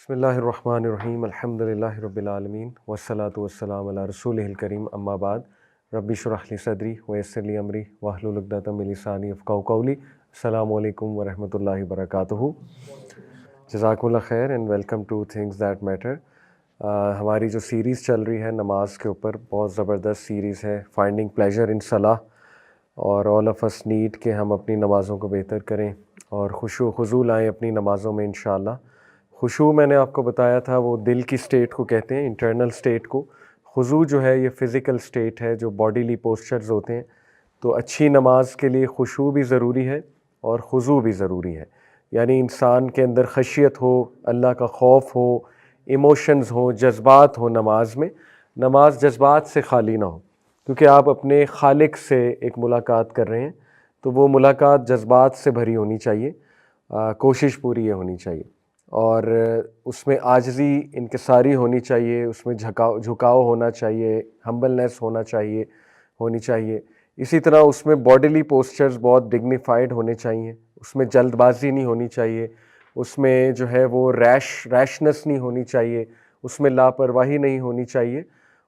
بسم اللہ الرحمن الرحیم الحمد للہ رب العالمین والصلاة والسلام علی رسولہ الکریم اما بعد رب اشرح لی صدری ویسر لی امری واحلل عقدۃ من لسانی یفقہوا قولی. السلام علیکم ورحمۃ اللہ وبرکاتہ. جزاکم اللہ خیر and welcome two things that matter. ہماری جو سیریز چل رہی ہے نماز کے اوپر، بہت زبردست سیریز ہے، فائنڈنگ پلیجر ان صلاح، اور آل آف اس نیڈ کہ ہم اپنی نمازوں کو بہتر کریں اور خشوع و خضوع لائیں اپنی نمازوں میں انشاءاللہ. خشوع میں نے آپ کو بتایا تھا وہ دل کی سٹیٹ کو کہتے ہیں، انٹرنل سٹیٹ کو. خضوع جو ہے یہ فزیکل سٹیٹ ہے، جو باڈیلی پوسچرز ہوتے ہیں. تو اچھی نماز کے لیے خشوع بھی ضروری ہے اور خضوع بھی ضروری ہے. یعنی انسان کے اندر خشیت ہو، اللہ کا خوف ہو، ایموشنز ہوں، جذبات ہوں نماز میں. نماز جذبات سے خالی نہ ہو، کیونکہ آپ اپنے خالق سے ایک ملاقات کر رہے ہیں، تو وہ ملاقات جذبات سے بھری ہونی چاہیے. کوشش پوری یہ ہونی چاہیے، اور اس میں عاجزی انکساری ہونی چاہیے، اس میں جھکاؤ ہونا چاہیے، ہمبلنس ہونی چاہیے. اسی طرح اس میں باڈیلی پوسچرز بہت ڈگنیفائڈ ہونے چاہیے، اس میں جلد بازی نہیں ہونی چاہیے، اس میں جو ہے وہ ریشنس نہیں ہونی چاہیے، اس میں لاپرواہی نہیں ہونی چاہیے،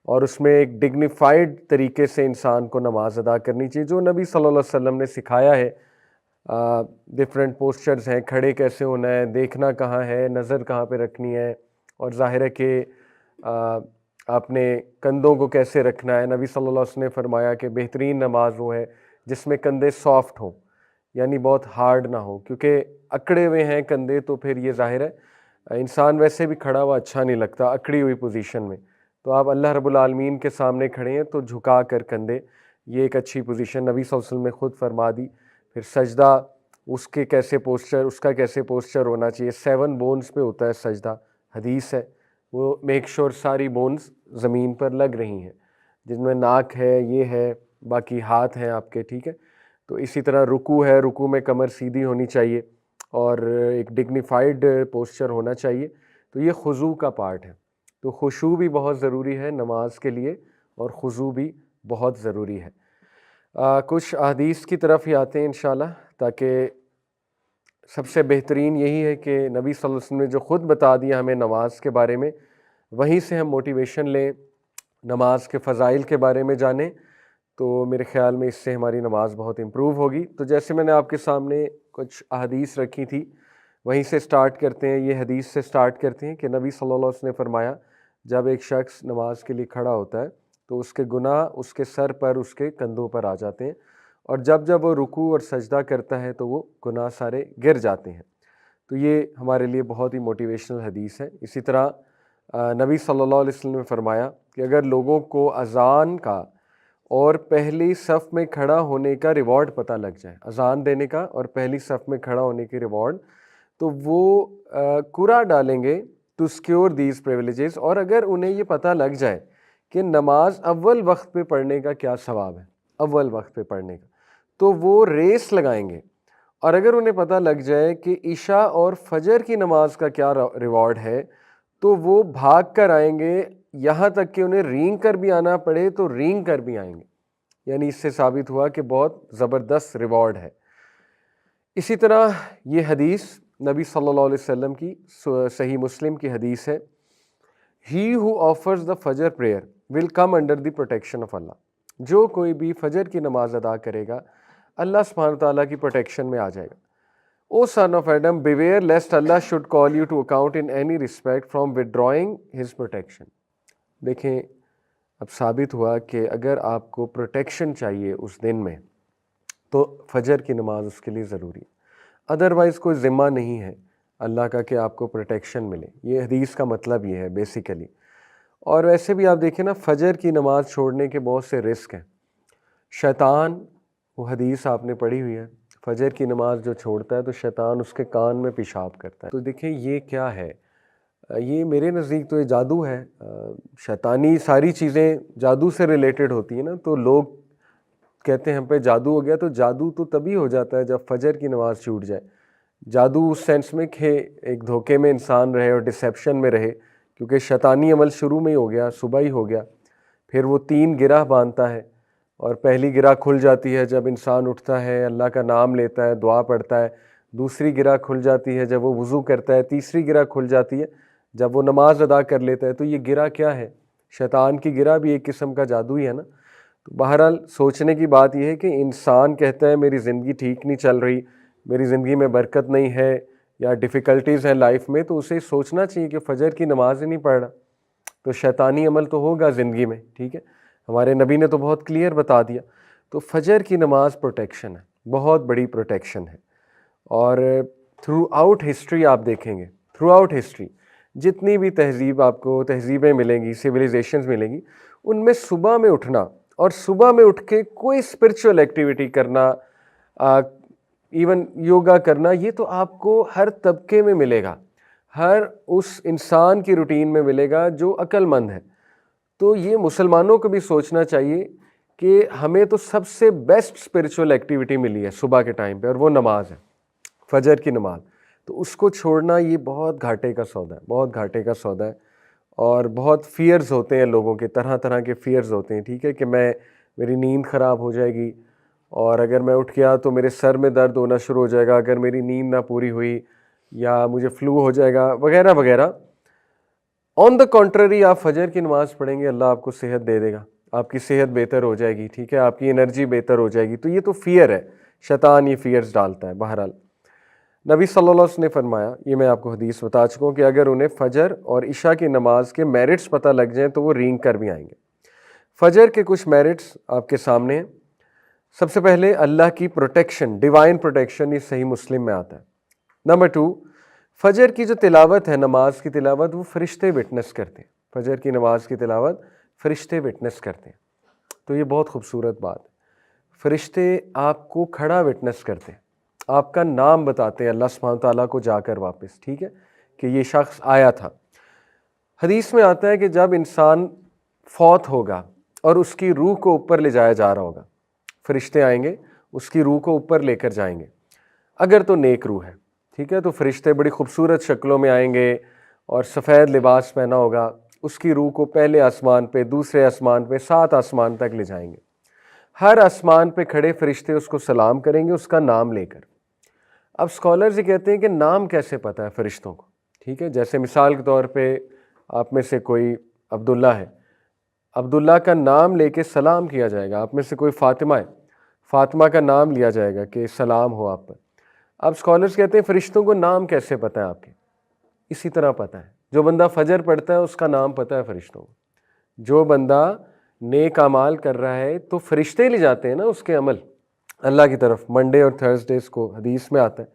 اور اس میں ایک ڈگنیفائڈ طریقے سے انسان کو نماز ادا کرنی چاہیے جو نبی صلی اللہ علیہ وسلم نے سکھایا ہے. ڈفرینٹ پوسچرز ہیں، کھڑے کیسے ہونا ہے، دیکھنا کہاں ہے، نظر کہاں پہ رکھنی ہے، اور ظاہر ہے کہ آپ نے کندھوں کو کیسے رکھنا ہے. نبی صلی اللہ علیہ وسلم نے فرمایا کہ بہترین نماز وہ ہے جس میں کندھے سافٹ ہوں، یعنی بہت ہارڈ نہ ہو، کیونکہ اکڑے ہوئے ہیں کندھے تو پھر یہ ظاہر ہے انسان ویسے بھی کھڑا ہوا اچھا نہیں لگتا اکڑی ہوئی پوزیشن میں. تو آپ اللہ رب العالمین کے سامنے کھڑے ہیں تو جھکا کر کندھے، یہ ایک اچھی پوزیشن نبی صلی اللہ علیہ وسلم نے خود فرما دی. پھر سجدہ، اس کا کیسے پوسچر ہونا چاہیے. 7 بونز پہ ہوتا ہے سجدہ، حدیث ہے. وہ میک شور ساری بونز زمین پر لگ رہی ہیں، جن میں ناک ہے، یہ ہے، باقی ہاتھ ہیں آپ کے، ٹھیک ہے. تو اسی طرح رکوع ہے، رکوع میں کمر سیدھی ہونی چاہیے اور ایک ڈگنیفائڈ پوسچر ہونا چاہیے. تو یہ خضوع کا پارٹ ہے. تو خشوع بھی بہت ضروری ہے نماز کے لیے، اور خضوع بھی بہت ضروری ہے. کچھ احادیث کی طرف ہی آتے ہیں انشاءاللہ، تاکہ سب سے بہترین یہی ہے کہ نبی صلی اللہ علیہ وسلم نے جو خود بتا دیا ہمیں نماز کے بارے میں، وہیں سے ہم موٹیویشن لیں، نماز کے فضائل کے بارے میں جانیں. تو میرے خیال میں اس سے ہماری نماز بہت امپروو ہوگی. تو جیسے میں نے آپ کے سامنے کچھ احادیث رکھی تھی، وہیں سے سٹارٹ کرتے ہیں. یہ حدیث سے سٹارٹ کرتے ہیں کہ نبی صلی اللہ علیہ وسلم نے فرمایا جب ایک شخص نماز کے لیے کھڑا ہوتا ہے تو اس کے گناہ اس کے سر پر، اس کے کندھوں پر آ جاتے ہیں، اور جب وہ رکوع اور سجدہ کرتا ہے تو وہ گناہ سارے گر جاتے ہیں. تو یہ ہمارے لیے بہت ہی موٹیویشنل حدیث ہے. اسی طرح نبی صلی اللہ علیہ وسلم نے فرمایا کہ اگر لوگوں کو اذان کا اور پہلی صف میں کھڑا ہونے کا ریوارڈ پتہ لگ جائے، اذان دینے کا اور پہلی صف میں کھڑا ہونے کے ریوارڈ، تو وہ قرعہ ڈالیں گے ٹو سیکیور دیز پریویلیجز. اور اگر انہیں یہ پتہ لگ جائے کہ نماز اول وقت پہ پڑھنے کا کیا ثواب ہے، اول وقت پہ پڑھنے کا، تو وہ ریس لگائیں گے. اور اگر انہیں پتہ لگ جائے کہ عشاء اور فجر کی نماز کا کیا ریوارڈ ہے، تو وہ بھاگ کر آئیں گے، یہاں تک کہ انہیں رینگ کر بھی آنا پڑے تو رینگ کر بھی آئیں گے. یعنی اس سے ثابت ہوا کہ بہت زبردست ریوارڈ ہے. اسی طرح یہ حدیث نبی صلی اللہ علیہ وسلم کی صحیح مسلم کی حدیث ہے، He who offers the فجر prayer will come under the protection of Allah. جو کوئی بھی فجر کی نماز ادا کرے گا اللہ سبحانہ تعالیٰ کی پروٹیکشن میں آ جائے گا. O son of Adam, beware lest Allah should call you to account in any respect from withdrawing his protection. دیکھیں اب ثابت ہوا کہ اگر آپ کو پروٹیکشن چاہیے اس دن میں تو فجر کی نماز اس کے لیے ضروری ہے. ادروائز کوئی ذمہ نہیں ہے اللہ کا کہ آپ کو پروٹیکشن ملے. یہ حدیث کا مطلب یہ ہے بیسیکلی. اور ویسے بھی آپ دیکھیں نا، فجر کی نماز چھوڑنے کے بہت سے رسک ہیں. شیطان، وہ حدیث آپ نے پڑھی ہوئی ہے، فجر کی نماز جو چھوڑتا ہے تو شیطان اس کے کان میں پیشاب کرتا ہے. تو دیکھیں یہ کیا ہے، یہ میرے نزدیک تو یہ جادو ہے. شیطانی ساری چیزیں جادو سے ریلیٹڈ ہوتی ہیں نا. تو لوگ کہتے ہیں ہم پہ جادو ہو گیا، تو جادو تو تبھی ہو جاتا ہے جب فجر کی نماز چھوٹ جائے. جادو اس سینس میں کہ ایک دھوکے میں انسان رہے اور ڈسیپشن میں رہے، کیونکہ شیطانی عمل شروع میں ہی ہو گیا، صبح ہی ہو گیا. پھر وہ 3 گرہ باندھتا ہے، اور پہلی گرہ کھل جاتی ہے جب انسان اٹھتا ہے، اللہ کا نام لیتا ہے، دعا پڑھتا ہے. دوسری گرہ کھل جاتی ہے جب وہ وضو کرتا ہے. تیسری گرہ کھل جاتی ہے جب وہ نماز ادا کر لیتا ہے تو یہ گرہ کیا ہے؟ شیطان کی گرہ بھی ایک قسم کا جادو ہی ہے نا۔ تو بہرحال سوچنے کی بات یہ ہے کہ انسان کہتا ہے میری زندگی ٹھیک نہیں چل رہی، میری زندگی میں برکت نہیں ہے یا ڈیفیکلٹیز ہیں لائف میں، تو اسے سوچنا چاہیے کہ فجر کی نماز ہی نہیں پڑھ رہا، تو شیطانی عمل تو ہوگا زندگی میں، ٹھیک ہے۔ ہمارے نبی نے تو بہت کلیئر بتا دیا۔ تو فجر کی نماز پروٹیکشن ہے، بہت بڑی پروٹیکشن ہے، اور تھرو آؤٹ ہسٹری آپ دیکھیں گے، تھرو آؤٹ ہسٹری جتنی بھی تہذیب آپ کو تہذیبیں ملیں گی، سویلائزیشنز ملیں گی، ان میں صبح میں اٹھنا اور صبح میں اٹھ کے کوئی اسپرچول ایکٹیویٹی کرنا، ایون یوگا کرنا، یہ تو آپ کو ہر طبقے میں ملے گا، ہر اس انسان کی روٹین میں ملے گا جو عقل مند ہے۔ تو یہ مسلمانوں کو بھی سوچنا چاہیے کہ ہمیں تو سب سے بیسٹ اسپرچول ایکٹیویٹی ملی ہے صبح کے ٹائم پہ، اور وہ نماز ہے، فجر کی نماز۔ تو اس کو چھوڑنا یہ بہت گھاٹے کا سودا ہے، بہت گھاٹے کا سودا ہے، اور بہت فیئرز ہوتے ہیں لوگوں کے، طرح طرح کے فیئرز ہوتے ہیں، ٹھیک ہے، کہ میری نیند خراب ہو جائے گی، اور اگر میں اٹھ گیا تو میرے سر میں درد ہونا شروع ہو جائے گا اگر میری نیند نہ پوری ہوئی، یا مجھے فلو ہو جائے گا وغیرہ وغیرہ۔ آن دا کنٹرری آپ فجر کی نماز پڑھیں گے، اللہ آپ کو صحت دے دے گا، آپ کی صحت بہتر ہو جائے گی، ٹھیک ہے، آپ کی انرجی بہتر ہو جائے گی۔ تو یہ تو فیئر ہے، شیطان یہ فیئرز ڈالتا ہے۔ بہرحال نبی صلی اللہ علیہ وسلم نے فرمایا، یہ میں آپ کو حدیث بتا چکا ہوں، کہ اگر انہیں فجر اور عشاء کی نماز کے میرٹس پتہ لگ جائیں تو وہ رینگ کر بھی آئیں گے۔ فجر کے کچھ میرٹس آپ کے سامنے ہیں۔ سب سے پہلے اللہ کی پروٹیکشن، ڈیوائن پروٹیکشن، یہ صحیح مسلم میں آتا ہے۔ نمبر 2، فجر کی جو تلاوت ہے، نماز کی تلاوت، وہ فرشتے وٹنس کرتے ہیں۔ فجر کی نماز کی تلاوت فرشتے وٹنس کرتے ہیں، تو یہ بہت خوبصورت بات ہے۔ فرشتے آپ کو کھڑا وٹنس کرتے ہیں، آپ کا نام بتاتے ہیں اللہ سبحانہ تعالیٰ کو جا کر واپس، ٹھیک ہے، کہ یہ شخص آیا تھا۔ حدیث میں آتا ہے کہ جب انسان فوت ہوگا اور اس کی روح کو اوپر لے جایا جا رہا ہوگا، فرشتے آئیں گے اس کی روح کو اوپر لے کر جائیں گے، اگر تو نیک روح ہے، ٹھیک ہے، تو فرشتے بڑی خوبصورت شکلوں میں آئیں گے اور سفید لباس پہنا ہوگا، اس کی روح کو پہلے آسمان پہ، دوسرے آسمان پہ، 7 آسمان تک لے جائیں گے۔ ہر آسمان پہ کھڑے فرشتے اس کو سلام کریں گے اس کا نام لے کر۔ اب اسکالرز یہ کہتے ہیں کہ نام کیسے پتہ ہے فرشتوں کو، ٹھیک ہے، جیسے مثال کے طور پہ آپ میں سے کوئی عبداللہ ہے، عبداللہ کا نام لے کے سلام کیا جائے گا۔ آپ میں سے کوئی فاطمہ ہے، فاطمہ کا نام لیا جائے گا کہ سلام ہو آپ پر۔ اب اسکالرز کہتے ہیں فرشتوں کو نام کیسے پتہ ہے آپ کے؟ اسی طرح پتہ ہے، جو بندہ فجر پڑھتا ہے اس کا نام پتہ ہے فرشتوں کو۔ جو بندہ نیک اعمال کر رہا ہے تو فرشتے لے جاتے ہیں نا اس کے عمل اللہ کی طرف، منڈے اور تھرسڈیز کو حدیث میں آتا ہے،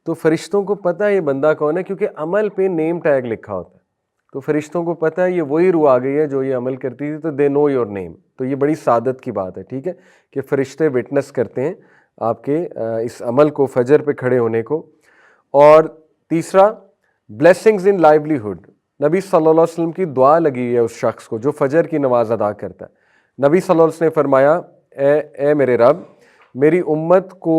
تو فرشتوں کو پتہ ہے یہ بندہ کون ہے، کیونکہ عمل پہ نیم ٹیگ لکھا ہوتا ہے، تو فرشتوں کو پتہ ہے یہ وہی روح آ گئی ہے جو یہ عمل کرتی تھی، تو دے نو یور نیم۔ تو یہ بڑی سعادت کی بات ہے، ٹھیک ہے، کہ فرشتے وٹنس کرتے ہیں آپ کے اس عمل کو، فجر پہ کھڑے ہونے کو۔ اور تیسرا، بلیسنگز ان لائیولیہڈ، نبی صلی اللہ علیہ وسلم کی دعا لگی ہے اس شخص کو جو فجر کی نماز ادا کرتا ہے۔ نبی صلی اللہ علیہ وسلم نے فرمایا، اے میرے رب، میری امت کو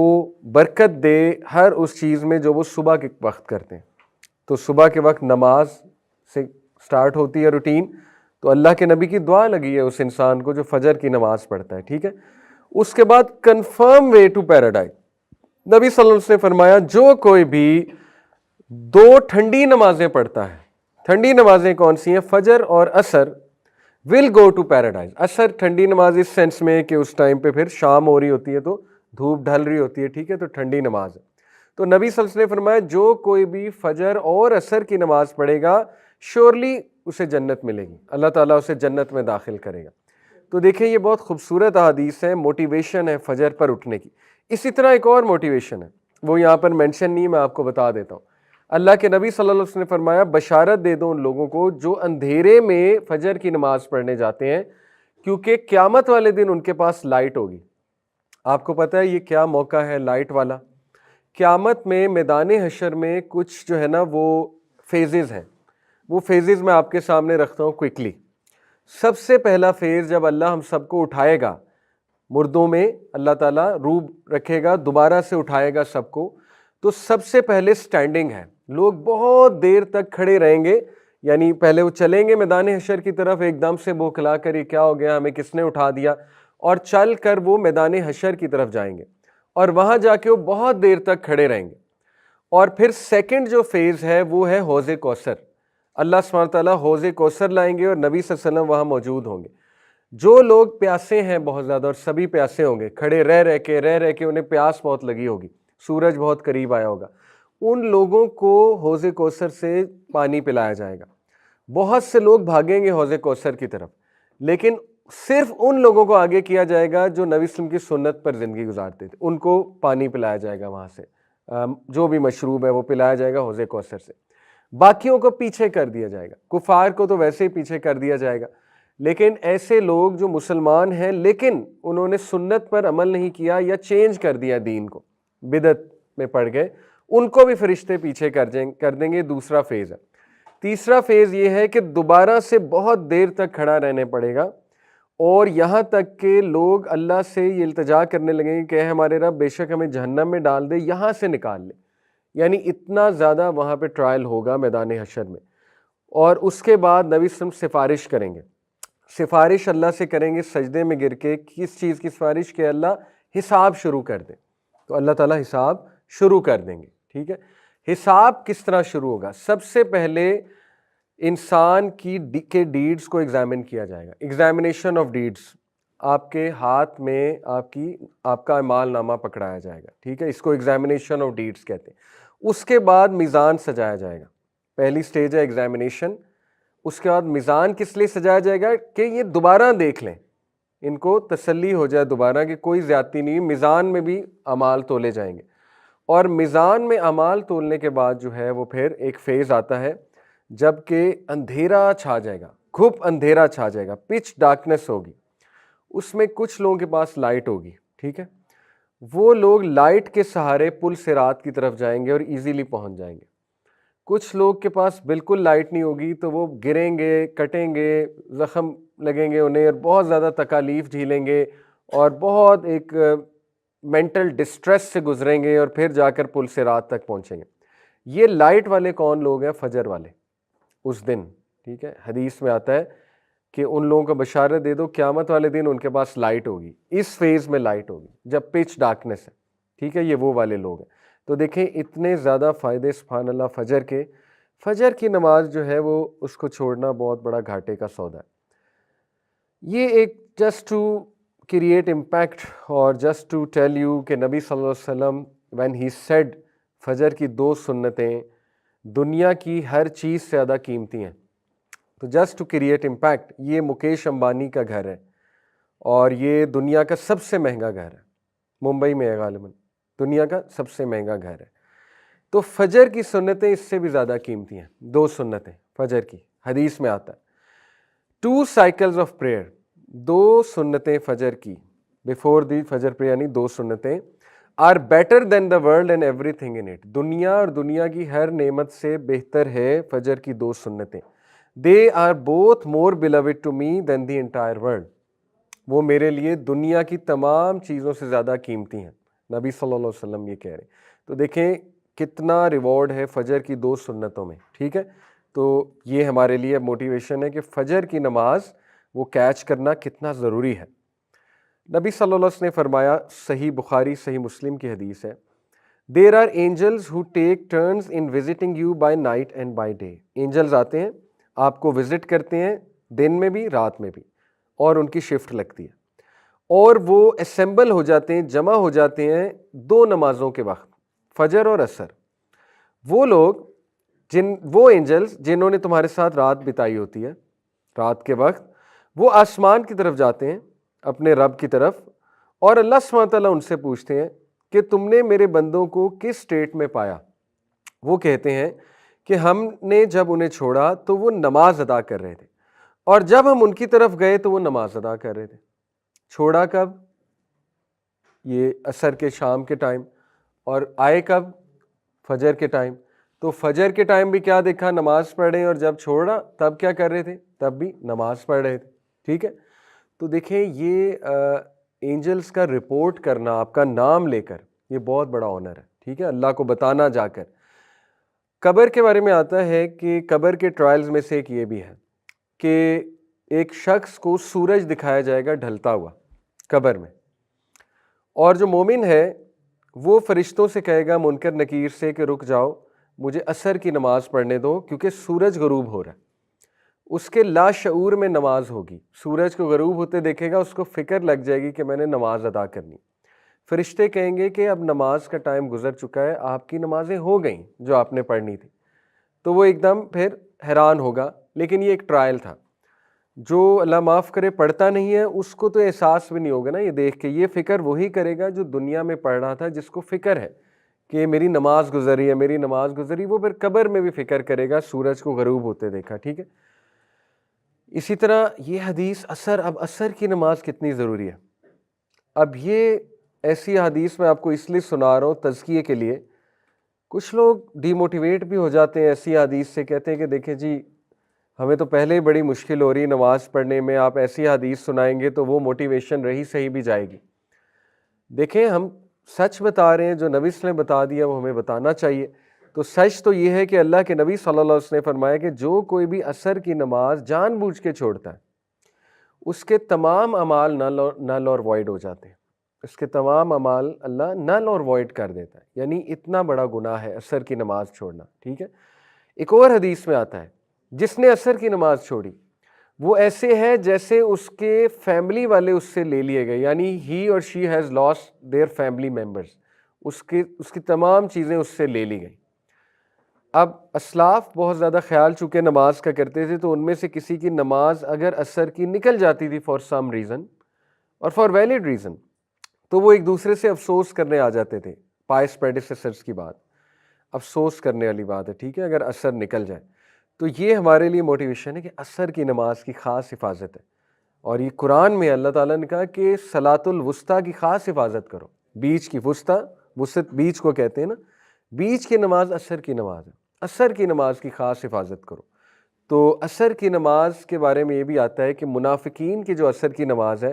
برکت دے ہر اس چیز میں جو وہ صبح کے وقت کرتے ہیں۔ تو صبح کے وقت نماز سے سٹارٹ ہوتی ہے روٹین، تو اللہ کے نبی کی دعا لگی ہے اس انسان کو جو فجر کی نماز پڑھتا ہے، ٹھیک ہے۔ اس کے بعد کنفرم وے ٹو پیراڈائز، نبی صلی اللہ علیہ وسلم نے فرمایا جو کوئی بھی 2 ٹھنڈی نمازیں پڑھتا ہے، ٹھنڈی نمازیں کون سی ہیں؟ فجر اور عصر، ول گو ٹو پیراڈائز۔ عصر ٹھنڈی نماز اس سینس میں کہ اس ٹائم پہ پھر شام ہو رہی ہوتی ہے تو دھوپ ڈھل رہی ہوتی ہے، ٹھیک ہے، تو ٹھنڈی نماز ہے۔ تو نبی صلی اللہ علیہ وسلم نے فرمایا جو کوئی بھی فجر اور عصر کی نماز پڑھے گا شیورلی اسے جنت ملے گی، اللہ تعالیٰ اسے جنت میں داخل کرے گا۔ تو دیکھیں یہ بہت خوبصورت احادیث ہے، موٹیویشن ہے فجر پر اٹھنے کی۔ اسی طرح ایک اور موٹیویشن ہے، وہ یہاں پر مینشن نہیں، میں آپ کو بتا دیتا ہوں۔ اللہ کے نبی صلی اللہ علیہ وسلم نے فرمایا بشارت دے دو ان لوگوں کو جو اندھیرے میں فجر کی نماز پڑھنے جاتے ہیں، کیونکہ قیامت والے دن ان کے پاس لائٹ ہوگی۔ آپ کو پتہ ہے یہ کیا موقع ہے لائٹ والا؟ قیامت میں میدان حشر میں کچھ جو ہے نا وہ فیزز ہیں، وہ فیزز میں آپ کے سامنے رکھتا ہوں کوئکلی۔ سب سے پہلا فیز جب اللہ ہم سب کو اٹھائے گا، مردوں میں اللہ تعالیٰ روح رکھے گا، دوبارہ سے اٹھائے گا سب کو، تو سب سے پہلے سٹینڈنگ ہے، لوگ بہت دیر تک کھڑے رہیں گے، یعنی پہلے وہ چلیں گے میدان حشر کی طرف، ایک دم سے بوکھلا کر یہ کیا ہو گیا، ہمیں کس نے اٹھا دیا، اور چل کر وہ میدان حشر کی طرف جائیں گے، اور وہاں جا کے وہ بہت دیر تک کھڑے رہیں گے۔ اور پھر سیکنڈ جو فیز ہے وہ ہے حوض کوثر۔ اللہ سبحانہ تعالیٰ حوض کوثر لائیں گے اور نبی صلی اللہ علیہ وسلم وہاں موجود ہوں گے. جو لوگ پیاسے ہیں بہت زیادہ، اور سبھی پیاسے ہوں گے، کھڑے رہ رہ کے انہیں پیاس بہت لگی ہوگی، سورج بہت قریب آیا ہوگا، ان لوگوں کو حوض کوثر سے پانی پلایا جائے گا. بہت سے لوگ بھاگیں گے حوض کوثر کی طرف، لیکن صرف ان لوگوں کو آگے کیا جائے گا جو نبی صلی اللہ علیہ وسلم کی سنت پر زندگی گزارتے تھے. ان کو پانی پلایا جائے گا وہاں سے، جو بھی مشروب ہے وہ پلایا جائے گا حوض کوثر سے. باقیوں کو پیچھے کر دیا جائے گا. کفار کو تو ویسے ہی پیچھے کر دیا جائے گا، لیکن ایسے لوگ جو مسلمان ہیں لیکن انہوں نے سنت پر عمل نہیں کیا یا چینج کر دیا، دین کو بدعت میں پڑ گئے، ان کو بھی فرشتے پیچھے کر دیں گے. دوسرا فیز ہے. تیسرا فیز یہ ہے کہ دوبارہ سے بہت دیر تک کھڑا رہنے پڑے گا، اور یہاں تک کہ لوگ اللہ سے یہ التجا کرنے لگیں گے کہ اے ہمارے رب بے شک ہمیں جہنم میں ڈال دے، یہاں سے نکال لے. یعنی اتنا زیادہ وہاں پہ ٹرائل ہوگا میدان حشر میں. اور اس کے بعد نبی صلی اللہ علیہ وسلم سفارش کریں گے. سفارش اللہ سے کریں گے سجدے میں گر کے. کس چیز کی سفارش؟ کہ اللہ حساب شروع کر دے. تو اللہ تعالیٰ حساب شروع کر دیں گے. ٹھیک ہے. حساب کس طرح شروع ہوگا؟ سب سے پہلے انسان کے ڈیڈز کو ایگزامن کیا جائے گا. Examination of deeds. آپ کے ہاتھ میں آپ کا اعمال نامہ پکڑایا جائے گا. ٹھیک ہے. اس کو ایگزامینیشن آف ڈیڈز کہتے ہیں. اس کے بعد میزان سجایا جائے گا. پہلی سٹیج ہے ایگزامینیشن. اس کے بعد میزان کس لیے سجایا جائے گا؟ کہ یہ دوبارہ دیکھ لیں، ان کو تسلی ہو جائے دوبارہ کہ کوئی زیادتی نہیں. میزان میں بھی اعمال تولے جائیں گے. اور میزان میں اعمال تولنے کے بعد جو ہے وہ پھر ایک فیز آتا ہے جب کہ اندھیرا چھا جائے گا، گھپ اندھیرا چھا جائے گا، پچ ڈارکنیس ہوگی. اس میں کچھ لوگوں کے پاس لائٹ ہوگی. ٹھیک ہے. وہ لوگ لائٹ کے سہارے پل صراط کی طرف جائیں گے اور ایزیلی پہنچ جائیں گے. کچھ لوگ کے پاس بالکل لائٹ نہیں ہوگی تو وہ گریں گے، کٹیں گے، زخم لگیں گے انہیں، اور بہت زیادہ تکالیف جھیلیں گے اور بہت ایک مینٹل ڈسٹریس سے گزریں گے، اور پھر جا کر پل صراط تک پہنچیں گے. یہ لائٹ والے کون لوگ ہیں؟ فجر والے اس دن. ٹھیک ہے. حدیث میں آتا ہے کہ ان لوگوں کو بشارت دے دو قیامت والے دن ان کے پاس لائٹ ہوگی. اس فیز میں لائٹ ہوگی جب پچ ڈارکنیس ہے. ٹھیک ہے. یہ وہ والے لوگ ہیں. تو دیکھیں اتنے زیادہ فائدے سبحان اللہ فجر کے. فجر کی نماز جو ہے وہ اس کو چھوڑنا بہت بڑا گھاٹے کا سودا ہے. یہ ایک جسٹ ٹو کریٹ امپیکٹ اور جسٹ ٹو ٹیل یو کہ نبی صلی اللہ علیہ وسلم when he said فجر کی 2 سنتیں دنیا کی ہر چیز سے زیادہ قیمتی ہیں. تو جسٹ ٹو کریٹ امپیکٹ، یہ مکیش امبانی کا گھر ہے اور یہ دنیا کا سب سے مہنگا گھر ہے. ممبئی میں ہے غالباً، دنیا کا سب سے مہنگا گھر ہے. تو فجر کی سنتیں اس سے بھی زیادہ قیمتی ہیں. 2 سنتیں فجر کی، حدیث میں آتا ہے. 2 cycles of prayer، 2 سنتیں فجر کی before the فجر prayer، یعنی 2 سنتیں are better than the world and everything in it. دنیا اور دنیا کی ہر نعمت سے بہتر ہے فجر کی 2 سنتیں. They are both more beloved to me than the entire world. وہ میرے لیے دنیا کی تمام چیزوں سے زیادہ قیمتی ہیں. نبی صلی اللہ علیہ وسلم یہ کہہ رہے. تو دیکھیں کتنا ریوارڈ ہے فجر کی 2 سنتوں میں. ٹھیک ہے. تو یہ ہمارے لیے موٹیویشن ہے کہ فجر کی نماز وہ کیچ کرنا کتنا ضروری ہے. نبی صلی اللہ علیہ وسلم نے فرمایا، صحیح بخاری صحیح مسلم کی حدیث ہے، There are angels who take turns in visiting you by night and by day. Angels آتے ہیں آپ کو وزٹ کرتے ہیں دن میں بھی رات میں بھی، اور ان کی شفٹ لگتی ہے، اور وہ اسمبل ہو جاتے ہیں، جمع ہو جاتے ہیں 2 نمازوں کے وقت، فجر اور عصر. وہ لوگ وہ اینجلز جنہوں نے تمہارے ساتھ رات بتائی ہوتی ہے، رات کے وقت وہ آسمان کی طرف جاتے ہیں اپنے رب کی طرف، اور اللہ سبحانہ تعالیٰ ان سے پوچھتے ہیں کہ تم نے میرے بندوں کو کس سٹیٹ میں پایا؟ وہ کہتے ہیں کہ ہم نے جب انہیں چھوڑا تو وہ نماز ادا کر رہے تھے، اور جب ہم ان کی طرف گئے تو وہ نماز ادا کر رہے تھے. چھوڑا کب؟ یہ عصر کے شام کے ٹائم. اور آئے کب؟ فجر کے ٹائم. تو فجر کے ٹائم بھی کیا دیکھا؟ نماز پڑھ رہے ہیں، اور جب چھوڑا تب کیا کر رہے تھے؟ تب بھی نماز پڑھ رہے تھے. ٹھیک ہے. تو دیکھیں یہ اینجلز کا رپورٹ کرنا آپ کا نام لے کر، یہ بہت بڑا آنر ہے. ٹھیک ہے. اللہ کو بتانا جا کر. قبر کے بارے میں آتا ہے کہ قبر کے ٹرائلز میں سے ایک یہ بھی ہے کہ ایک شخص کو سورج دکھایا جائے گا ڈھلتا ہوا قبر میں، اور جو مومن ہے وہ فرشتوں سے کہے گا منکر نکیر سے کہ رک جاؤ، مجھے عصر کی نماز پڑھنے دو کیونکہ سورج غروب ہو رہا ہے، اس کے لاشعور میں نماز ہوگی، سورج کو غروب ہوتے دیکھے گا، اس کو فکر لگ جائے گی کہ میں نے نماز ادا کرنی۔ فرشتے کہیں گے کہ اب نماز کا ٹائم گزر چکا ہے، آپ کی نمازیں ہو گئیں جو آپ نے پڑھنی تھی۔ تو وہ ایک دم پھر حیران ہوگا، لیکن یہ ایک ٹرائل تھا۔ جو اللہ معاف کرے پڑھتا نہیں ہے اس کو تو احساس بھی نہیں ہوگا نا یہ دیکھ کے، یہ فکر وہی کرے گا جو دنیا میں پڑھ رہا تھا، جس کو فکر ہے کہ میری نماز گزری ہے، میری نماز گزری، وہ پھر قبر میں بھی فکر کرے گا سورج کو غروب ہوتے دیکھا، ٹھیک ہے۔ اسی طرح یہ حدیث اب عصر کی نماز کتنی ضروری ہے۔ اب یہ ایسی حدیث میں آپ کو اس لیے سنا رہا ہوں تزکیے کے لیے، کچھ لوگ ڈی موٹیویٹ بھی ہو جاتے ہیں ایسی حدیث سے، کہتے ہیں کہ دیکھیں جی ہمیں تو پہلے ہی بڑی مشکل ہو رہی نماز پڑھنے میں، آپ ایسی حدیث سنائیں گے تو وہ موٹیویشن رہی صحیح بھی جائے گی۔ دیکھیں ہم سچ بتا رہے ہیں، جو نبی صلی اللہ علیہ وسلم نے بتا دیا وہ ہمیں بتانا چاہیے۔ تو سچ تو یہ ہے کہ اللہ کے نبی صلی اللہ علیہ وسلم نے فرمایا کہ جو کوئی بھی عصر کی نماز جان بوجھ کے چھوڑتا ہے اس کے تمام اعمال نل اور وائڈ ہو جاتے ہیں، اس کے تمام اعمال اللہ نل اور وائڈ کر دیتا ہے، یعنی اتنا بڑا گناہ ہے عصر کی نماز چھوڑنا، ٹھیک ہے۔ ایک اور حدیث میں آتا ہے جس نے عصر کی نماز چھوڑی وہ ایسے ہے جیسے اس کے فیملی والے اس سے لے لیے گئے، یعنی ہی اور she has lost their family members, اس کی تمام چیزیں اس سے لے لی گئیں۔ اب اسلاف بہت زیادہ خیال چونکہ نماز کا کرتے تھے، تو ان میں سے کسی کی نماز اگر عصر کی نکل جاتی تھی فار سم ریزن اور فار ویلڈ ریزن، تو وہ ایک دوسرے سے افسوس کرنے آ جاتے تھے۔ پائس پریڈیسیسرز کی بات، افسوس کرنے والی بات ہے، ٹھیک ہے، اگر عصر نکل جائے تو یہ ہمارے لیے موٹیویشن ہے کہ عصر کی نماز کی خاص حفاظت ہے۔ اور یہ قرآن میں اللہ تعالیٰ نے کہا کہ صلاۃ الوسطیٰ کی خاص حفاظت کرو، بیچ کی، وسط بیچ کو کہتے ہیں نا، بیچ کی نماز عصر کی نماز ہے، عصر کی نماز کی خاص حفاظت کرو۔ تو عصر کی نماز کے بارے میں یہ بھی آتا ہے کہ منافقین کی جو عصر کی نماز ہے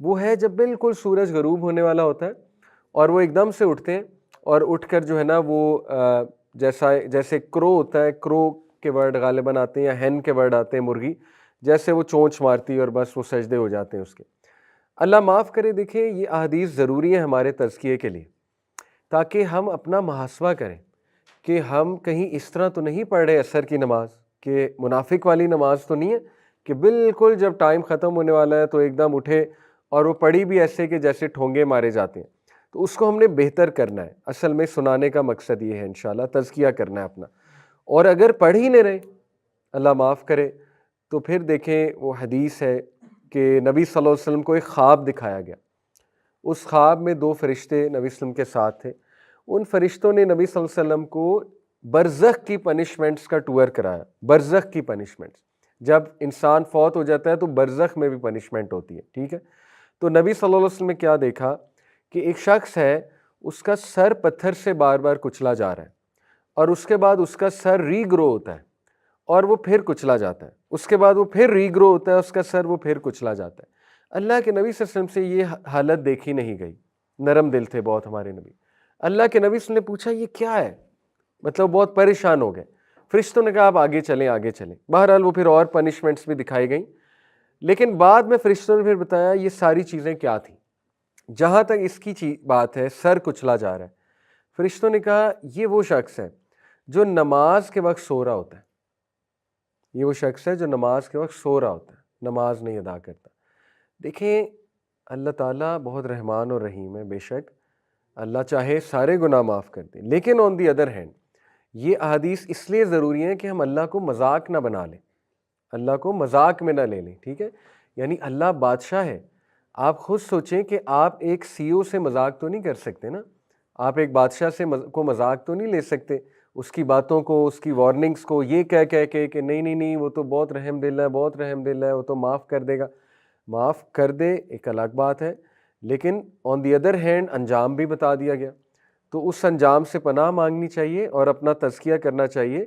وہ ہے جب بالکل سورج غروب ہونے والا ہوتا ہے اور وہ ایک دم سے اٹھتے ہیں اور اٹھ کر جو ہے نا وہ جیسے کرو ہوتا ہے، کرو کے ورڈ غالباً آتے ہیں یا ہین کے ورڈ آتے ہیں مرغی، جیسے وہ چونچ مارتی ہے اور بس وہ سجدے ہو جاتے ہیں اس کے۔ اللہ معاف کرے، دیکھیں یہ احادیث ضروری ہے ہمارے تزکیے کے لیے تاکہ ہم اپنا محاسبہ کریں کہ ہم کہیں اس طرح تو نہیں پڑھ رہے عصر کی نماز کہ منافق والی نماز تو نہیں ہے کہ بالکل جب ٹائم ختم ہونے والا ہے تو ایک دم اٹھے اور وہ پڑھی بھی ایسے کہ جیسے ٹھونگے مارے جاتے ہیں۔ تو اس کو ہم نے بہتر کرنا ہے، اصل میں سنانے کا مقصد یہ ہے انشاءاللہ تزکیہ کرنا ہے اپنا۔ اور اگر پڑھ ہی نہیں رہے اللہ معاف کرے تو پھر دیکھیں وہ حدیث ہے کہ نبی صلی اللہ علیہ وسلم کو ایک خواب دکھایا گیا، اس خواب میں 2 فرشتے نبی صلی اللہ علیہ وسلم کے ساتھ تھے، ان فرشتوں نے نبی صلی اللہ علیہ وسلم کو برزخ کی پنشمنٹس کا ٹور کرایا۔ برزخ کی پنشمنٹس، جب انسان فوت ہو جاتا ہے تو برزخ میں بھی پنشمنٹ ہوتی ہے، ٹھیک ہے۔ تو نبی صلی اللہ علیہ وسلم نے کیا دیکھا کہ ایک شخص ہے، اس کا سر پتھر سے بار بار کچلا جا رہا ہے اور اس کے بعد اس کا سر ری گرو ہوتا ہے اور وہ پھر کچلا جاتا ہے، اس کے بعد وہ پھر ری گرو ہوتا ہے، اس کا سر وہ پھر کچلا جاتا ہے۔ اللہ کے نبی صلی اللہ علیہ وسلم سے یہ حالت دیکھی نہیں گئی، نرم دل تھے بہت ہمارے نبی۔ اللہ کے نبی صلی اللہ علیہ وسلم نے پوچھا یہ کیا ہے، مطلب بہت پریشان ہو گئے۔ فرشتوں نے کہا آپ آگے چلیں آگے چلیں۔ بہرحال وہ پھر اور پنشمنٹس بھی دکھائی گئیں، لیکن بعد میں فرشتوں نے پھر بتایا یہ ساری چیزیں کیا تھیں۔ جہاں تک اس کی بات ہے سر کچلا جا رہا ہے، فرشتوں نے کہا یہ وہ شخص ہے جو نماز کے وقت سو رہا ہوتا ہے، یہ وہ شخص ہے جو نماز کے وقت سو رہا ہوتا ہے، نماز نہیں ادا کرتا۔ دیکھیں اللہ تعالیٰ بہت رحمان اور رحیم ہے، بے شک اللہ چاہے سارے گناہ معاف کر دیں، لیکن آن دی ادر ہینڈ یہ احادیث اس لیے ضروری ہیں کہ ہم اللہ کو مذاق نہ بنا لیں، اللہ کو مذاق میں نہ لے لیں، ٹھیک ہے۔ یعنی اللہ بادشاہ ہے، آپ خود سوچیں کہ آپ ایک سی او سے مذاق تو نہیں کر سکتے نا، آپ ایک بادشاہ سے کو مذاق تو نہیں لے سکتے، اس کی باتوں کو، اس کی وارننگز کو یہ کہہ کہ نہیں وہ تو بہت رحم دل ہے، بہت رحم دل ہے، وہ تو معاف کر دے گا۔ معاف کر دے ایک الگ بات ہے، لیکن آن دی ادر ہینڈ انجام بھی بتا دیا گیا، تو اس انجام سے پناہ مانگنی چاہیے اور اپنا تزکیہ کرنا چاہیے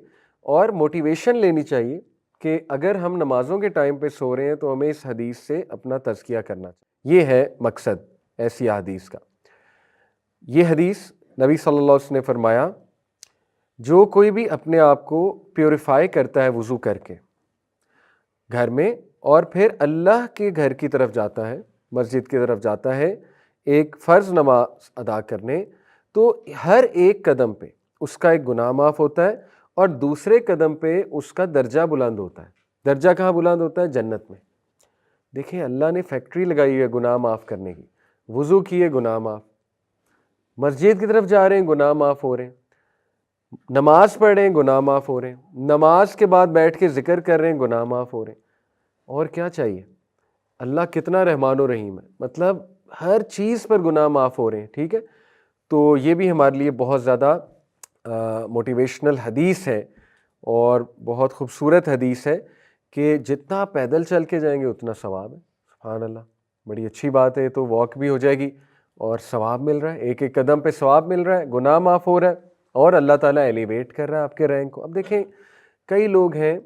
اور موٹیویشن لینی چاہیے کہ اگر ہم نمازوں کے ٹائم پہ سو رہے ہیں تو ہمیں اس حدیث سے اپنا تزکیہ کرنا چاہیے۔ یہ ہے مقصد ایسی حدیث کا۔ یہ حدیث نبی صلی اللہ علیہ وسلم نے فرمایا جو کوئی بھی اپنے آپ کو پیوریفائی کرتا ہے وضو کر کے گھر میں اور پھر اللہ کے گھر کی طرف جاتا ہے، مسجد کی طرف جاتا ہے ایک فرض نماز ادا کرنے، تو ہر ایک قدم پہ اس کا ایک گناہ معاف ہوتا ہے، اور دوسرے قدم پہ اس کا درجہ بلند ہوتا ہے۔ درجہ کہاں بلند ہوتا ہے؟ جنت میں۔ دیکھیں اللہ نے فیکٹری لگائی ہے گناہ معاف کرنے کی، وضو کیے گناہ معاف، مسجد کی طرف جا رہے ہیں گناہ معاف ہو رہے ہیں، نماز پڑھ رہے ہیں گناہ معاف ہو رہے ہیں، نماز کے بعد بیٹھ کے ذکر کر رہے ہیں گناہ معاف ہو رہے ہیں، اور کیا چاہیے؟ اللہ کتنا رحمان و رحیم ہے، مطلب ہر چیز پر گناہ معاف ہو رہے ہیں، ٹھیک ہے؟ تو یہ بھی ہمارے لیے بہت زیادہ موٹیویشنل حدیث ہے اور بہت خوبصورت حدیث ہے کہ جتنا پیدل چل کے جائیں گے اتنا ثواب ہے۔ سبحان اللہ، بڑی اچھی بات ہے، تو واک بھی ہو جائے گی اور ثواب مل رہا ہے، ایک ایک قدم پہ ثواب مل رہا ہے، گناہ معاف ہو رہا ہے، اور اللہ تعالیٰ ایلیویٹ کر رہا ہے آپ کے رینک کو۔ اب دیکھیں کئی لوگ ہیں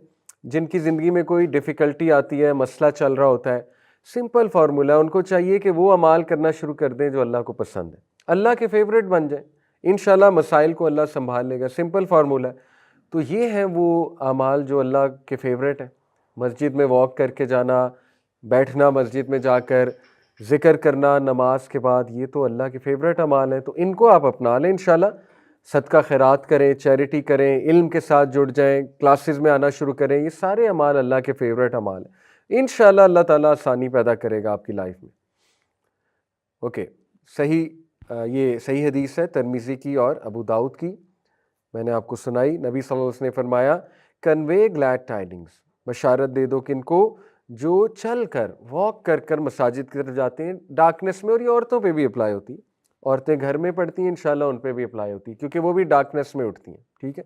جن کی زندگی میں کوئی ڈیفیکلٹی آتی ہے، مسئلہ چل رہا ہوتا ہے، سمپل فارمولا، ان کو چاہیے کہ وہ اعمال کرنا شروع کر دیں جو اللہ کو پسند ہے، اللہ کے فیوریٹ بن جائیں، انشاءاللہ مسائل کو اللہ سنبھال لے گا، سمپل فارمولا ہے۔ تو یہ ہیں وہ اعمال جو اللہ کے فیوریٹ ہیں، مسجد میں واک کر کے جانا، بیٹھنا مسجد میں جا کر، ذکر کرنا نماز کے بعد، یہ تو اللہ کے فیوریٹ اعمال ہیں، تو ان کو آپ اپنا لیں انشاءاللہ۔ صدقہ خیرات کریں، چیریٹی کریں، علم کے ساتھ جڑ جائیں، کلاسز میں آنا شروع کریں، یہ سارے اعمال اللہ کے فیوریٹ اعمال ہیں، انشاءاللہ اللہ تعالیٰ آسانی پیدا کرے گا آپ کی لائف میں۔ اوکے، یہ صحیح حدیث ہے ترمذی کی اور ابو داؤد کی، میں نے آپ کو سنائی۔ نبی صلی اللہ علیہ وسلم نے فرمایا کنوے گلیڈ ٹائڈنگز، بشارت دے دو کن کو؟ جو چل کر واک کر کر مساجد کی طرف جاتے ہیں ڈارکنیس میں، اور یہ عورتوں پہ بھی اپلائی ہوتی ہے، عورتیں گھر میں پڑھتی ہیں انشاءاللہ ان پہ بھی اپلائی ہوتی ہے کیونکہ وہ بھی ڈارکنیس میں اٹھتی ہیں، ٹھیک ہے؟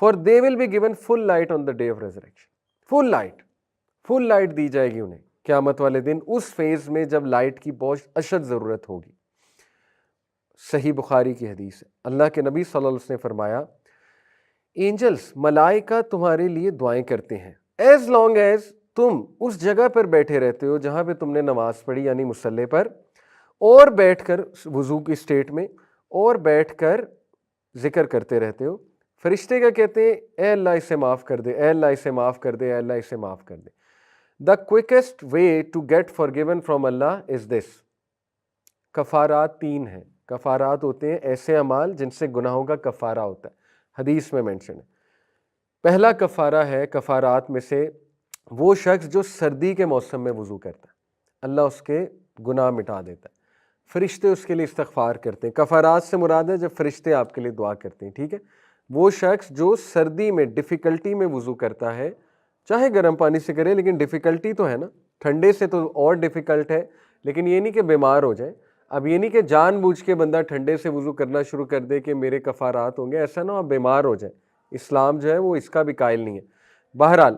For they will be given full light on the day of resurrection, full light دی جائے گی انہیں قیامت والے دن، اس فیز میں جب لائٹ کی بہت اشد ضرورت ہوگی۔ صحیح بخاری کی حدیث ہے، اللہ کے نبی صلی اللہ علیہ وسلم نے فرمایا اینجلز، ملائکہ تمہارے لیے دعائیں کرتے ہیں ایز لانگ ایز تم اس جگہ پر بیٹھے رہتے ہو جہاں پہ تم نے نماز پڑھی، یعنی مصلی پر، اور بیٹھ کر وضو کی اسٹیٹ میں، اور بیٹھ کر ذکر کرتے رہتے ہو۔ فرشتے کیا کہتے ہیں؟ اے اللہ اسے معاف کر دے، اے اللہ اسے معاف کر دے، اے اللہ اسے معاف کر دے۔ دا quickest way to get فارگیون from اللہ از دس۔ کفارات 3 ہیں، کفارات ہوتے ہیں ایسے اعمال جن سے گناہوں کا کفارہ ہوتا ہے، حدیث میں مینشن ہے۔ پہلا کفارہ ہے کفارات میں سے وہ شخص جو سردی کے موسم میں وضو کرتا ہے، اللہ اس کے گناہ مٹا دیتا ہے، فرشتے اس کے لیے استغفار کرتے ہیں۔ کفارات سے مراد ہے جب فرشتے آپ کے لیے دعا کرتے ہیں، ٹھیک ہے؟ وہ شخص جو سردی میں ڈیفیکلٹی میں وضو کرتا ہے، چاہے گرم پانی سے کرے لیکن ڈیفیکلٹی تو ہے نا، ٹھنڈے سے تو اور ڈیفیکلٹ ہے، لیکن یہ نہیں کہ بیمار ہو جائے۔ اب یہ نہیں کہ جان بوجھ کے بندہ ٹھنڈے سے وضو کرنا شروع کر دے کہ میرے کفارات ہوں گے، ایسا نہ ہو آپ بیمار ہو جائیں، اسلام جو ہے وہ اس کا بھی قائل نہیں ہے۔ بہرحال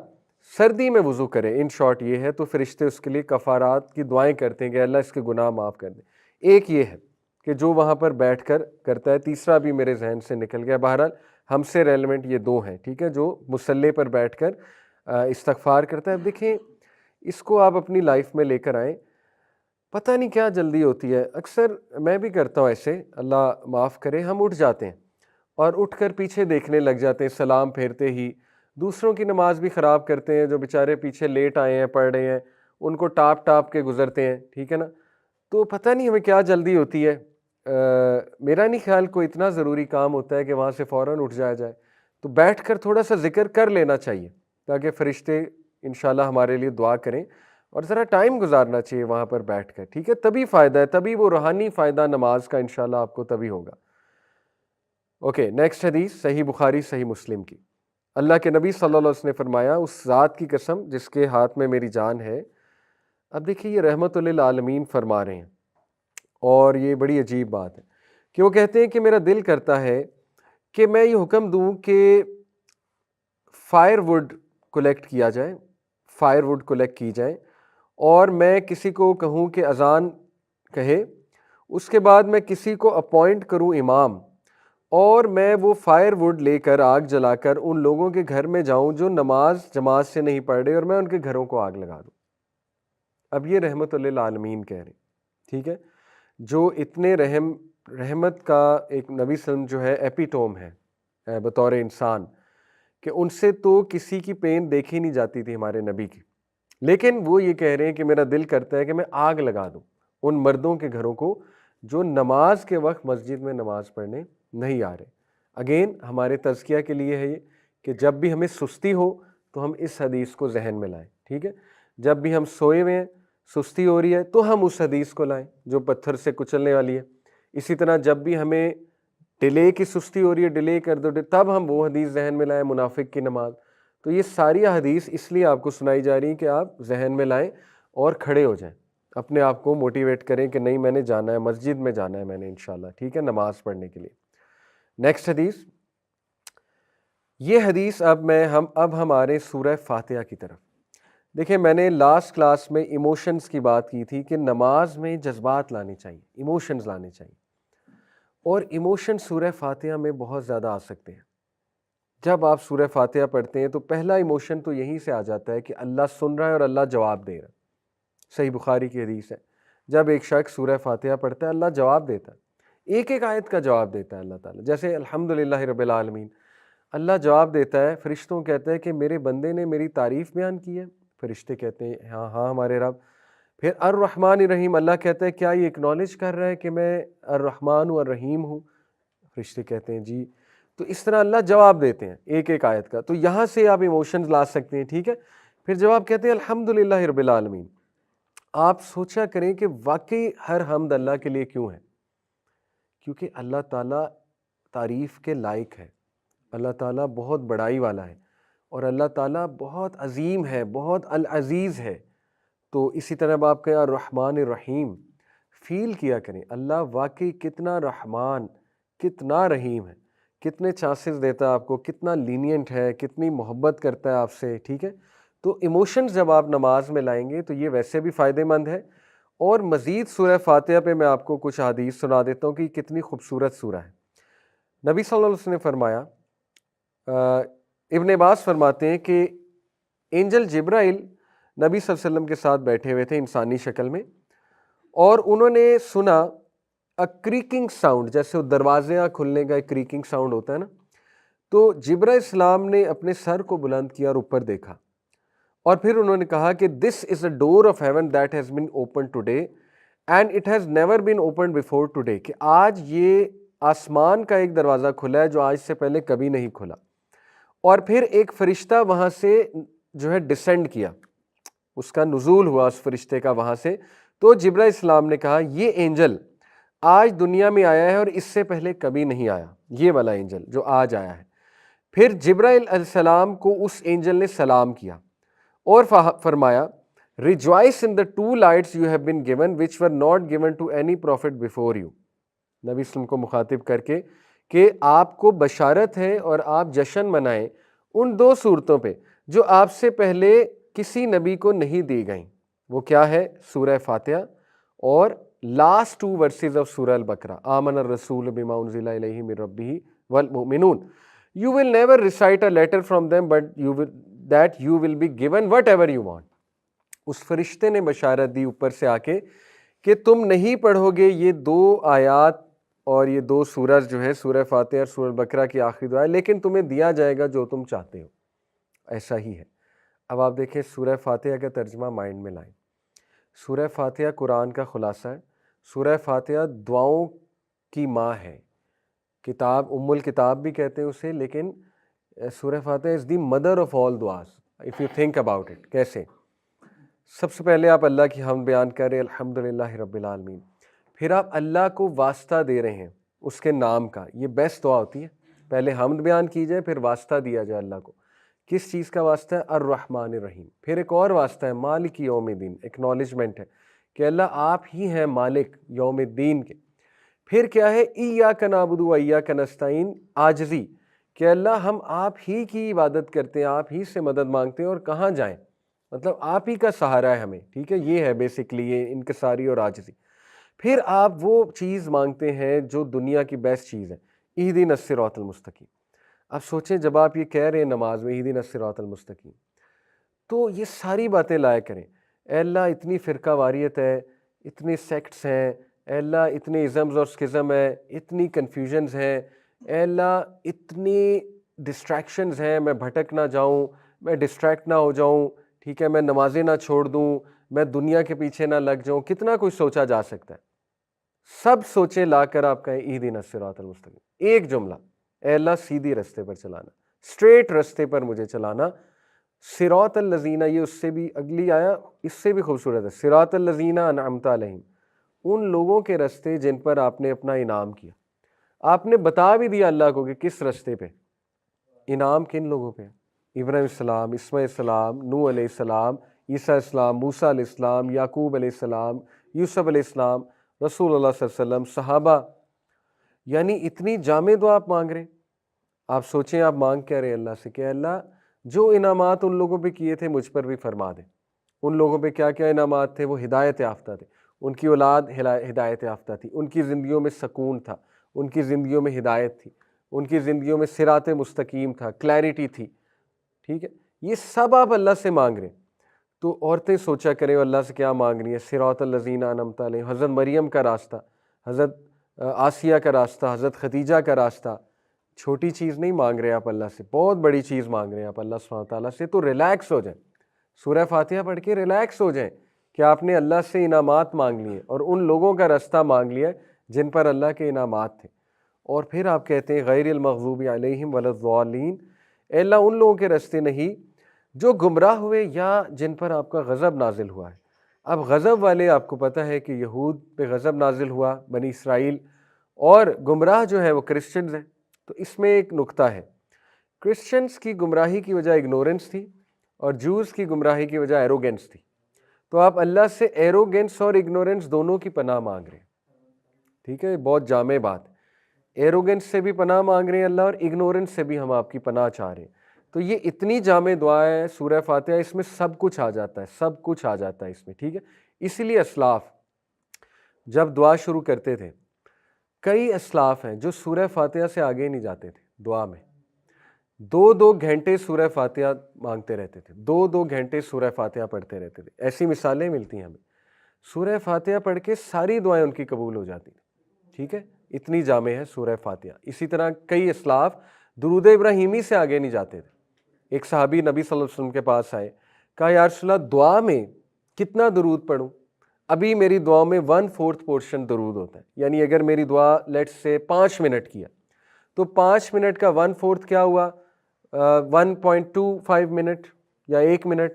سردی میں وضو کرے، ان شارٹ یہ ہے، تو فرشتے اس کے لیے کفارات کی دعائیں کرتے ہیں کہ اللہ اس کے گناہ معاف کر دے۔ ایک یہ ہے کہ جو وہاں پر بیٹھ کر کرتا ہے، تیسرا بھی میرے ذہن سے نکل گیا، بہرحال ہم سے ریلیونٹ یہ 2 ہیں، ٹھیک ہے؟ جو مصلی پر بیٹھ کر استغفار کرتا ہے۔ اب دیکھیں اس کو آپ اپنی لائف میں لے کر آئیں، پتہ نہیں کیا جلدی ہوتی ہے، اکثر میں بھی کرتا ہوں ایسے، اللہ معاف کرے، ہم اٹھ جاتے ہیں اور اٹھ کر پیچھے دیکھنے لگ جاتے ہیں، سلام پھیرتے ہی دوسروں کی نماز بھی خراب کرتے ہیں، جو بیچارے پیچھے لیٹ آئے ہیں پڑھ رہے ہیں ان کو ٹاپ کے گزرتے ہیں، ٹھیک ہے نا؟ تو پتہ نہیں ہمیں کیا جلدی ہوتی ہے، میرا نہیں خیال کوئی اتنا ضروری کام ہوتا ہے کہ وہاں سے فوراً اٹھ جایا جائے، تو بیٹھ کر تھوڑا سا ذکر کر لینا چاہیے تاکہ فرشتے انشاءاللہ ہمارے لیے دعا کریں، اور ذرا ٹائم گزارنا چاہیے وہاں پر بیٹھ کر، ٹھیک ہے؟ تبھی فائدہ ہے، تبھی وہ روحانی فائدہ نماز کا انشاءاللہ آپ کو تبھی ہوگا۔ اوکے، نیکسٹ حدیث صحیح بخاری صحیح مسلم کی، اللہ کے نبی صلی اللہ علیہ وسلم نے فرمایا اس ذات کی قسم جس کے ہاتھ میں میری جان ہے۔ اب دیکھیے یہ رحمت للعالمین فرما رہے ہیں، اور یہ بڑی عجیب بات ہے کہ وہ کہتے ہیں کہ میرا دل کرتا ہے کہ میں یہ حکم دوں کہ فائر ووڈ کلیکٹ کیا جائے، فائر ووڈ کلیکٹ کی جائے، اور میں کسی کو کہوں کہ اذان کہے، اس کے بعد میں کسی کو اپوائنٹ کروں امام، اور میں وہ فائر ووڈ لے کر آگ جلا کر ان لوگوں کے گھر میں جاؤں جو نماز جماعت سے نہیں پڑھ رہے، اور میں ان کے گھروں کو آگ لگا دوں۔ اب یہ رحمت للعالمین کہہ رہے، ٹھیک ہے؟ جو اتنے رحمت کا ایک نبی صلی اللہ علیہ وسلم جو ہے ایپیٹوم ہے بطور انسان، کہ ان سے تو کسی کی پین دیکھی نہیں جاتی تھی ہمارے نبی کی، لیکن وہ یہ کہہ رہے ہیں کہ میرا دل کرتا ہے کہ میں آگ لگا دوں ان مردوں کے گھروں کو جو نماز کے وقت مسجد میں نماز پڑھنے نہیں آ رہے۔ اگین ہمارے تزکیہ کے لیے ہے یہ کہ جب بھی ہمیں سستی ہو تو ہم اس حدیث کو ذہن میں لائیں، ٹھیک ہے؟ جب بھی ہم سوئے ہوئے ہیں، سستی ہو رہی ہے، تو ہم اس حدیث کو لائیں جو پتھر سے کچلنے والی ہے۔ اسی طرح جب بھی ہمیں ڈیلے کی سستی ہو رہی ہے، ڈیلے کر دو، تب ہم وہ حدیث ذہن میں لائیں، منافق کی نماز۔ تو یہ ساری حدیث اس لیے آپ کو سنائی جا رہی ہیں کہ آپ ذہن میں لائیں اور کھڑے ہو جائیں، اپنے آپ کو موٹیویٹ کریں کہ نہیں میں نے جانا ہے، مسجد میں جانا ہے میں نے انشاءاللہ، ٹھیک ہے، نماز پڑھنے کے لیے۔ نیکسٹ حدیث، یہ حدیث اب ہم آ رہے ہیں سورہ فاتحہ کی طرف۔ دیکھیں میں نے لاسٹ کلاس میں ایموشنز کی بات کی تھی کہ نماز میں جذبات لانے چاہیے، ایموشنز لانے چاہیے، اور ایموشن سورہ فاتحہ میں بہت زیادہ آ سکتے ہیں۔ جب آپ سورہ فاتحہ پڑھتے ہیں تو پہلا ایموشن تو یہیں سے آ جاتا ہے کہ اللہ سن رہا ہے اور اللہ جواب دے رہا ہے۔ صحیح بخاری کی حدیث ہے، جب ایک شخص سورہ فاتحہ پڑھتا ہے اللہ جواب دیتا ہے، ایک ایک آیت کا جواب دیتا ہے اللہ تعالیٰ۔ جیسے الحمدللہ رب العالمین، اللہ جواب دیتا ہے، فرشتوں کہتے ہیں کہ میرے بندے نے میری تعریف بیان کی ہے، فرشتے کہتے ہیں ہاں ہاں ہمارے رب۔ پھر الرحمن الرحیم، اللہ کہتا ہے کیا یہ اکنالج کر رہا ہے کہ میں الرحمن ہوں الرحیم ہوں؟ فرشتے کہتے ہیں جی۔ تو اس طرح اللہ جواب دیتے ہیں ایک ایک آیت کا، تو یہاں سے آپ ایموشنز لا سکتے ہیں، ٹھیک ہے۔ پھر جب آپ کہتے ہیں الحمدللہ رب العالمین، آپ سوچا کریں کہ واقعی ہر حمد اللہ کے لیے کیوں ہے؟ کیونکہ اللہ تعالیٰ تعریف کے لائق ہے، اللہ تعالیٰ بہت بڑائی والا ہے، اور اللہ تعالیٰ بہت عظیم ہے، بہت العزیز ہے۔ تو اسی طرح آپ کہیں الرحمن الرحیم، فیل کیا کریں اللہ واقعی کتنا رحمان، کتنا رحیم ہے، کتنے چانسز دیتا ہے آپ کو، کتنا لینینٹ ہے، کتنی محبت کرتا ہے آپ سے، ٹھیک ہے۔ تو ایموشنز جب آپ نماز میں لائیں گے تو یہ ویسے بھی فائدہ مند ہے، اور مزید سورہ فاتحہ پہ میں آپ کو کچھ حدیث سنا دیتا ہوں کہ کتنی خوبصورت سورہ ہے۔ نبی صلی اللہ علیہ وسلم نے فرمایا، ابن عباس فرماتے ہیں کہ اینجل جبرائیل نبی صلی اللہ علیہ وسلم کے ساتھ بیٹھے ہوئے تھے انسانی شکل میں، اور انہوں نے سنا کریکنگ ساؤنڈ، جیسے دروازے کھلنے کا ایک کریکنگ ساؤنڈ ہوتا ہے نا، تو جبرائیل السلام نے اپنے سر کو بلند کیا اور اوپر دیکھا، اور پھر انہوں نے کہا کہ this is a door of heaven that has been open today and it has never been open before today, کہ آج یہ آسمان کا ایک دروازہ کھلا ہے جو آج سے پہلے کبھی نہیں کھلا۔ اور پھر ایک فرشتہ وہاں سے جو ہے ڈسینڈ کیا، اس کا نزول ہوا اس فرشتے کا وہاں سے، تو جبرائیل السلام نے کہا یہ اینجل آج دنیا میں آیا ہے اور اس سے پہلے کبھی نہیں آیا، یہ والا اینجل جو آج آیا ہے۔ پھر جبرائیل علیہ السلام کو اس اینجل نے سلام کیا اور فرمایا rejoice in the two lights you have been given which were not given to any prophet before you، نبی صلی اللہ علیہ وسلم کو مخاطب کر کے کہ آپ کو بشارت ہے اور آپ جشن منائیں ان دو صورتوں پہ جو آپ سے پہلے کسی نبی کو نہیں دی گئیں۔ وہ کیا ہے؟ سورہ فاتحہ اور لاسٹ 2 ورسز آف سورہ البقرہ، آمن الرسول بما انزل الیہ من ربہ والمؤمنون۔ You will never recite a letter from them but you will be given whatever you want۔ اس فرشتے نے بشارت دی اوپر سے آ کے کہ تم نہیں پڑھو گے یہ 2 آیات اور یہ 2 سورج جو ہے سورہ فاتحہ اور سورہ البقرہ کی آخری دعا ہے، لیکن تمہیں دیا جائے گا جو تم چاہتے ہو۔ ایسا ہی ہے۔ اب آپ دیکھیں سورہ فاتحہ کا ترجمہ مائنڈ میں لائیں۔ سورہ فاتحہ قرآن کا خلاصہ ہے، سورہ فاتحہ دعاؤں کی ماں ہے، کتاب ام الکتاب بھی کہتے ہیں اسے، لیکن سورہ فاتحہ is the mother of all دعاز if you think about it. کیسے؟ سب سے پہلے آپ اللہ کی حمد بیان کر رہے ہیں الحمدللہ رب العالمین، پھر آپ اللہ کو واسطہ دے رہے ہیں اس کے نام کا، یہ بیسٹ دعا ہوتی ہے، پہلے حمد بیان کی جائے پھر واسطہ دیا جائے اللہ کو۔ کس چیز کا واسطہ ہے؟ الرحمن الرحیم۔ پھر ایک اور واسطہ ہے مالک یوم الدین، ایکنالجمنٹ ہے کہ اللہ آپ ہی ہیں مالک یوم الدین کے۔ پھر کیا ہے؟ ایاک نعبد و ایاک نستعین، عاجزی کہ اللہ ہم آپ ہی کی عبادت کرتے ہیں، آپ ہی سے مدد مانگتے ہیں، اور کہاں جائیں، مطلب آپ ہی کا سہارا ہے ہمیں، ٹھیک ہے، یہ ہے بیسکلی یہ انکساری اور عاجزی۔ پھر آپ وہ چیز مانگتے ہیں جو دنیا کی بیسٹ چیز ہے، اہدنا الصراط المستقیم۔ اب سوچیں جب آپ یہ کہہ رہے ہیں نماز میں اہدنا الصراط المستقیم، تو یہ ساری باتیں لایا کریں، اے اللہ اتنی فرقہ واریت ہے، اتنے سیکٹس ہیں، اے اللہ اتنے ازمز اور سکزم ہے، اتنی کنفیوژنز ہیں، اے اللہ اتنی ڈسٹریکشنز ہیں، میں بھٹک نہ جاؤں، میں ڈسٹریکٹ نہ ہو جاؤں، ٹھیک ہے، میں نمازیں نہ چھوڑ دوں، میں دنیا کے پیچھے نہ لگ جاؤں، کتنا کچھ سوچا جا سکتا ہے۔ سب سوچے لا کر آپ کہیں اہدنا الصراط المستقیم، ایک جملہ اے اللہ سیدھی رستے پر چلانا، اسٹریٹ رستے پر مجھے چلانا. صراط الذین، یہ اس سے بھی اگلی آیا اس سے بھی خوبصورت ہے. صراط الذین انعمت علیہم، ان لوگوں کے رستے جن پر آپ نے اپنا انعام کیا. آپ نے بتا بھی دیا اللہ کو کہ کس رستے پہ انعام کن لوگوں پہ. ابراہیم السلام، اسماعیل السلام، نوح علیہ السلام، عیسیٰ السلام، موسیٰ علیہ السلام، یعقوب علیہ السلام، یوسف علیہ السلام، رسول اللہ صلی اللہ علیہ وسلم، صحابہ. یعنی اتنی جامع دعا آپ مانگ رہے ہیں. آپ سوچیں آپ مانگ کیا رہے اللہ سے کہ اللہ جو انعامات ان لوگوں پہ کیے تھے مجھ پر بھی فرما دیں. ان لوگوں پہ کیا کیا انعامات تھے؟ وہ ہدایت یافتہ تھے، ان کی اولاد ہدایت یافتہ تھی، ان کی زندگیوں میں سکون تھا، ان کی زندگیوں میں ہدایت تھی، ان کی زندگیوں میں صراط مستقیم تھا، کلیرٹی تھی. ٹھیک ہے، یہ سب آپ اللہ سے مانگ رہے ہیں. تو عورتیں سوچا کریں اللہ سے کیا مانگ رہی ہیں. صراط الذین انعمت علیہم، حضرت مریم کا راستہ، حضرت آسیہ کا راستہ، حضرت خدیجہ کا راستہ. چھوٹی چیز نہیں مانگ رہے آپ اللہ سے، بہت بڑی چیز مانگ رہے ہیں آپ اللہ سبحانہ تعالیٰ سے. تو ریلیکس ہو جائیں، سورہ فاتحہ پڑھ کے ریلیکس ہو جائیں کہ آپ نے اللہ سے انعامات مانگ لیے اور ان لوگوں کا راستہ مانگ لیا جن پر اللہ کے انعامات تھے. اور پھر آپ کہتے ہیں غیر المغضوب علیہم ولا الضالین، اے اللہ ان لوگوں کے راستے نہیں جو گمراہ ہوئے یا جن پر آپ کا غضب نازل ہوا ہے. اب غضب والے آپ کو پتہ ہے کہ یہود پہ غضب نازل ہوا، بنی اسرائیل، اور گمراہ جو ہے وہ کرسچنز ہیں. تو اس میں ایک نکتہ ہے، کرسچنز کی گمراہی کی وجہ اگنورنس تھی اور جوز کی گمراہی کی وجہ ایروگنس تھی. تو آپ اللہ سے ایروگنس اور اگنورنس دونوں کی پناہ مانگ رہے ہیں. ٹھیک ہے، بہت جامع بات. ایروگنس سے بھی پناہ مانگ رہے ہیں اللہ، اور اگنورنس سے بھی ہم آپ کی پناہ چاہ رہے ہیں. تو یہ اتنی جامع دعا ہے سورہ فاتحہ، اس میں سب کچھ آ جاتا ہے، سب کچھ آ جاتا ہے اس میں. ٹھیک ہے، اسی لیے اسلاف جب دعا شروع کرتے تھے، کئی اسلاف ہیں جو سورہ فاتحہ سے آگے نہیں جاتے تھے دعا میں. 2 گھنٹے سورہ فاتحہ مانگتے رہتے تھے، 2 گھنٹے سورہ فاتحہ پڑھتے رہتے تھے. ایسی مثالیں ملتی ہیں ہمیں. سورہ فاتحہ پڑھ کے ساری دعائیں ان کی قبول ہو جاتی ہیں. ٹھیک ہے، اتنی جامع ہے سورہ فاتحہ. اسی طرح کئی اسلاف درود ابراہیمی سے آگے نہیں جاتے تھے. ایک صحابی نبی صلی اللہ علیہ وسلم کے پاس آئے، کہا یا رسول اللہ دعا میں کتنا درود پڑھوں؟ ابھی میری دعا میں 1/4 پورشن درود ہوتا ہے. یعنی اگر میری دعا لیٹ سے 5 منٹ کی ہے تو 5 منٹ کا 1/4 کیا ہوا؟ 1.25 منٹ یا 1 منٹ.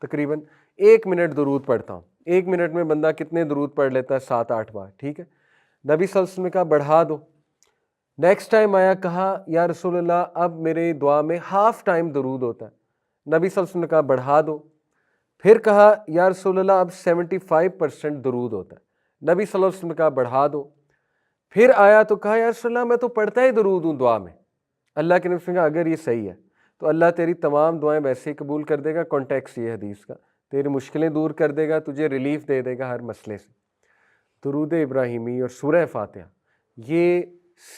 تقریباً 1 منٹ درود پڑھتا ہوں. 1 منٹ میں بندہ کتنے درود پڑھ لیتا ہے؟ 7-8 بار. ٹھیک ہے، نبی صلی اللہ علیہ وسلم نے کہا بڑھا دو. نیکسٹ ٹائم آیا، کہا یا رسول اللہ اب میرے دعا میں ہاف ٹائم درود ہوتا ہے. نبی صلی اللہ علیہ وسلم نے کہا بڑھا دو. پھر کہا یا رسول اللہ اب 75% درود ہوتا ہے. نبی صلی اللہ علیہ وسلم نے کہا بڑھا دو. پھر آیا تو کہا یا رسول اللہ میں تو پڑھتا ہی درود ہوں دعا میں. اللہ کے نبی نے کہا اگر یہ صحیح ہے تو اللہ تیری تمام دعائیں ویسے ہی قبول کر دے گا. کانٹیکس یہ حدیث کا، تیری مشکلیں دور کر دے گا، تجھے ریلیف دے دے گا ہر مسئلے سے. درود ابراہیمی اور سورہ فاتحہ یہ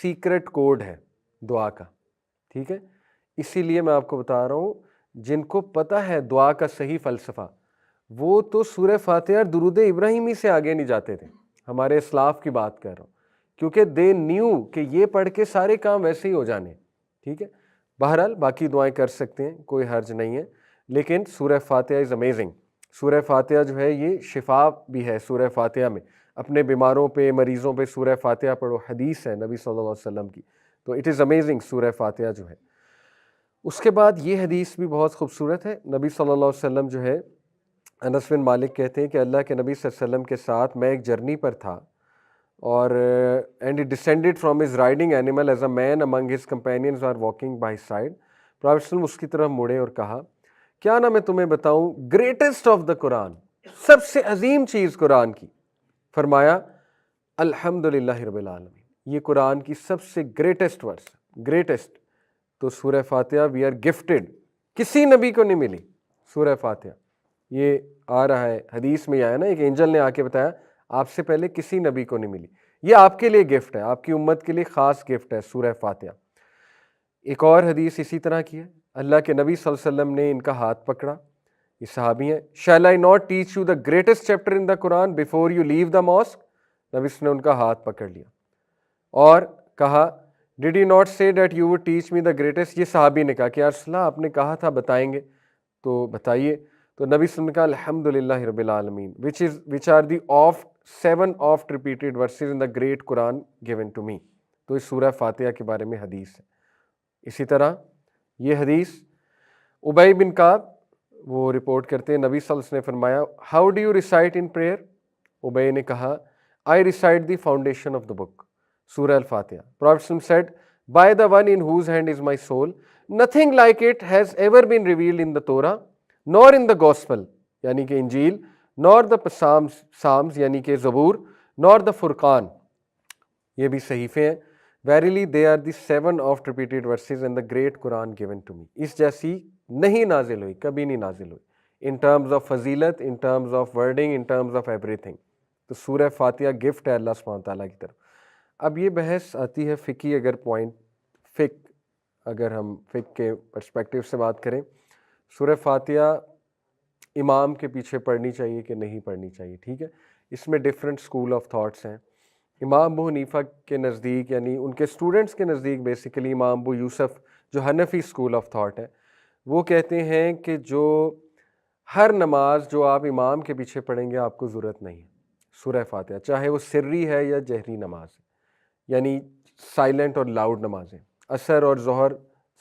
سیکرٹ کوڈ ہے دعا کا. ٹھیک ہے، اسی لیے میں آپ کو بتا رہا ہوں جن کو پتہ ہے دعا کا صحیح فلسفہ وہ تو سورہ فاتحہ اور درود ابراہیمی سے آگے نہیں جاتے تھے. ہمارے اسلاف کی بات کر رہا ہوں، کیونکہ دے نیو کہ یہ پڑھ کے سارے کام ویسے ہی ہو جانے. ٹھیک ہے، بہرحال باقی دعائیں کر سکتے ہیں، کوئی حرج نہیں ہے، لیکن سورہ فاتحہ از امیزنگ. سورہ فاتحہ جو ہے یہ شفا بھی ہے. سورہ فاتحہ میں اپنے بیماروں پہ، مریضوں پہ سورہ فاتحہ پڑھو، حدیث ہے نبی صلی اللہ علیہ وسلم کی. تو اٹ از امیزنگ سورہ فاتحہ جو ہے. اس کے بعد یہ حدیث بھی بہت خوبصورت ہے. نبی صلی اللہ علیہ وسلم جو ہے، انس بن مالک کہتے ہیں کہ اللہ کے نبی صلی اللہ علیہ وسلم کے ساتھ میں ایک جرنی پر تھا، اور and it descended from his riding animal as a man among his companions are walking by side. Prophet صلی اللہ علیہ وسلم اس کی طرف مڑے اور کہا کیا نہ میں تمہیں بتاؤں گریٹسٹ آف دا قرآن، سب سے عظیم چیز قرآن کی. فرمایا الحمد للہ رب العالمین، یہ قرآن کی سب سے گریٹسٹ ورس، گریٹسٹ. تو سورہ فاتحہ وی آر گفٹڈ، کسی نبی کو نہیں ملی سورہ فاتحہ. یہ آ رہا ہے حدیث میں آیا نا، ایک اینجل نے آ کے بتایا آپ سے پہلے کسی نبی کو نہیں ملی. یہ آپ کے لیے گفٹ ہے، آپ کی امت کے لیے خاص گفٹ ہے سورہ فاتحہ. ایک اور حدیث اسی طرح کی ہے. اللہ کے نبی صلی اللہ علیہ وسلم نے ان کا ہاتھ پکڑا، یہ صحابی ہیں. Shall I not teach you the greatest chapter in the Quran before you leave the mosque. نبی نے ان کا ہاتھ پکڑ لیا اور کہا did you not say that you would teach me the greatest. یہ صحابی نے کہا کہ یا رسول اللہ آپ نے کہا تھا بتائیں گے تو بتائیے. تو نبی صلی اللہ علیہ وسلم نے کہا الحمد للہ رب العالمین which are the 7 oft repeated verses in the great Quran given to me. تو اس سورہ فاتحہ کے بارے میں حدیث ہے. اسی طرح یہ حدیث ابی بن کعب وہ رپورٹ کرتے ہیں، نبی صلی اللہ علیہ وسلم نے فرمایا how do you recite in prayer? ابی نے کہا I recite the foundation of the book, سورہ الفاتحہ. پروفیٹ صلی اللہ علیہ وسلم said by the one in whose hand is my soul nothing like it has ever been revealed in the Torah nor in the gospel یعنی کہ انجیل nor the Psalms یعنی کہ زبور nor the فرقان، یہ بھی صحیفے ہیں. Verily they are the 7 oft repeated verses and the great Quran given to me. اس جیسی نہیں نازل ہوئی، کبھی نہیں نازل ہوئی in terms of فضیلت، in terms of wording, in terms of everything. تو سورہ فاتحہ گفٹ ہے اللہ سبحانہ تعالیٰ کی طرف. اب یہ بحث آتی ہے فقہی، اگر اگر ہم فقہ کے پرسپیکٹیو سے بات کریں، سورہ فاتحہ امام کے پیچھے پڑھنی چاہیے کہ نہیں پڑھنی چاہیے. ٹھیک ہے، اس میں ڈفرینٹ اسکول آف تھاٹس ہیں. امام ابو حنیفہ کے نزدیک، یعنی ان کے اسٹوڈنٹس کے نزدیک بیسیکلی امام ابو یوسف جو حنفی اسکول آف تھاٹ ہے، وہ کہتے ہیں کہ جو ہر نماز جو آپ امام کے پیچھے پڑھیں گے آپ کو ضرورت نہیں ہے سورہ فاتحہ، چاہے وہ سری ہے یا جہری نماز ہے، یعنی سائلنٹ اور لاؤڈ نمازیں. عصر اور ظہر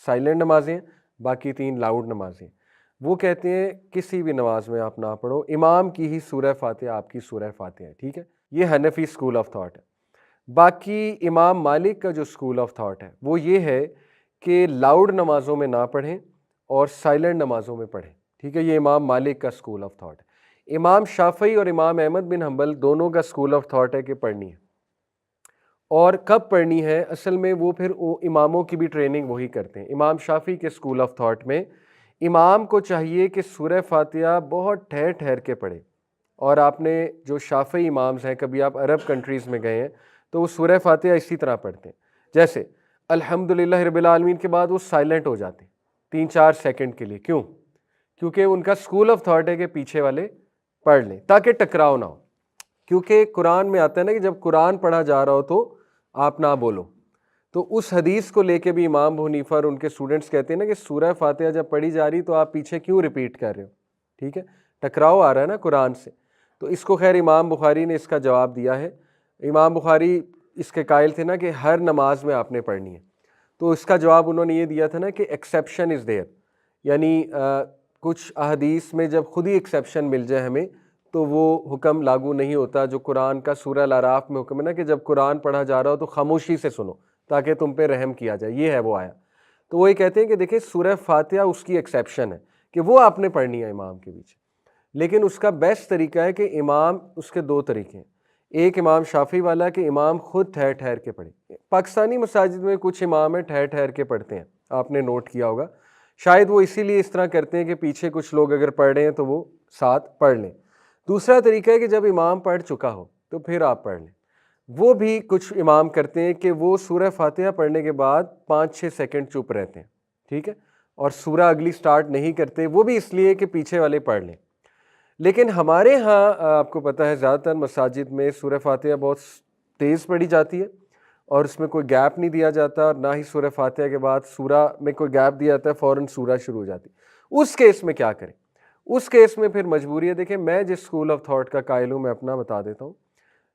سائلنٹ نمازیں، باقی 3 لاؤڈ نمازیں. وہ کہتے ہیں کسی بھی نماز میں آپ نہ پڑھو، امام کی ہی سورہ فاتحہ آپ کی سورہ فاتحہ ہے. ٹھیک ہے، یہ حنفی اسکول آف تھاٹ ہے. باقی امام مالک کا جو اسکول آف تھاٹ ہے وہ یہ ہے کہ لاؤڈ نمازوں میں نہ پڑھیں اور سائلنٹ نمازوں میں پڑھیں. ٹھیک ہے، یہ امام مالک کا اسکول آف تھاٹ ہے. امام شافعی اور امام احمد بن حنبل دونوں کا اسکول آف تھاٹ ہے کہ پڑھنی ہے، اور کب پڑھنی ہے اصل میں وہ پھر اماموں کی بھی ٹریننگ وہی کرتے ہیں. امام شافعی کے اسکول آف تھاٹ میں امام کو چاہیے کہ سورہ فاتحہ بہت ٹھہر ٹھہر کے پڑھے. اور آپ نے جو شافعی امامز ہیں، کبھی آپ عرب کنٹریز میں گئے ہیں تو وہ سورہ فاتحہ اسی طرح پڑھتے ہیں، جیسے الحمدللہ رب العالمین کے بعد وہ سائلنٹ ہو جاتے ہیں 3-4 سیکنڈ کے لیے. کیوں؟ کیونکہ ان کا اسکول آف تھاٹ ہے کہ پیچھے والے پڑھ لیں تاکہ ٹکراؤ نہ ہو. کیونکہ قرآن میں آتا ہے نا کہ جب قرآن پڑھا جا رہا ہو تو آپ نہ بولو. تو اس حدیث کو لے کے بھی امام ابو حنیفہ اور ان کے اسٹوڈنٹس کہتے ہیں نا کہ سورہ فاتحہ جب پڑھی جا رہی تو آپ پیچھے کیوں ریپیٹ کر رہے ہو؟ ٹھیک ہے، ٹکراؤ آ رہا ہے نا قرآن سے. تو اس کو خیر امام بخاری نے اس کا جواب دیا ہے. امام بخاری اس کے قائل تھے نا کہ ہر نماز میں آپ نے پڑھنی ہے، تو اس کا جواب انہوں نے یہ دیا تھا نا کہ ایکسیپشن از دیئر، یعنی کچھ احادیث میں جب خود ہی ایکسیپشن مل جائے ہمیں تو وہ حکم لاگو نہیں ہوتا جو قرآن کا سورہ الاعراف میں حکم ہے نا کہ جب قرآن پڑھا جا رہا ہو تو خاموشی سے سنو تاکہ تم پہ رحم کیا جائے. یہ ہے وہ آیا. تو وہ یہ کہتے ہیں کہ دیکھیں سورہ فاتحہ اس کی ایکسیپشن ہے کہ وہ آپ نے پڑھنی ہے امام کے پیچھے، لیکن اس کا بیسٹ طریقہ ہے کہ امام، اس کے 2 طریقے ہیں. ایک امام شافعی والا کہ امام خود ٹھہر ٹھہر کے پڑھے. پاکستانی مساجد میں کچھ امام ہیں ٹھہر ٹھہر کے پڑھتے ہیں، آپ نے نوٹ کیا ہوگا. شاید وہ اسی لیے اس طرح کرتے ہیں کہ پیچھے کچھ لوگ اگر پڑھ رہے ہیں تو وہ ساتھ پڑھ لیں. دوسرا طریقہ ہے کہ جب امام پڑھ چکا ہو تو پھر آپ پڑھ لیں. وہ بھی کچھ امام کرتے ہیں کہ وہ سورہ فاتحہ پڑھنے کے بعد 5-6 سیکنڈ چپ رہتے ہیں. ٹھیک ہے، اور سورہ اگلی سٹارٹ نہیں کرتے، وہ بھی اس لیے کہ پیچھے والے پڑھ لیں. لیکن ہمارے ہاں آپ کو پتہ ہے زیادہ تر مساجد میں سورہ فاتحہ بہت تیز پڑھی جاتی ہے اور اس میں کوئی گیپ نہیں دیا جاتا، اور نہ ہی سورہ فاتحہ کے بعد سورہ میں کوئی گیپ دیا جاتا ہے، فوراً سورہ شروع ہو جاتی. اس کیس میں کیا کریں؟ اس کیس میں پھر مجبوری ہے. دیکھیں میں جس اسکول آف تھاٹ کا قائل ہوں میں اپنا بتا دیتا ہوں.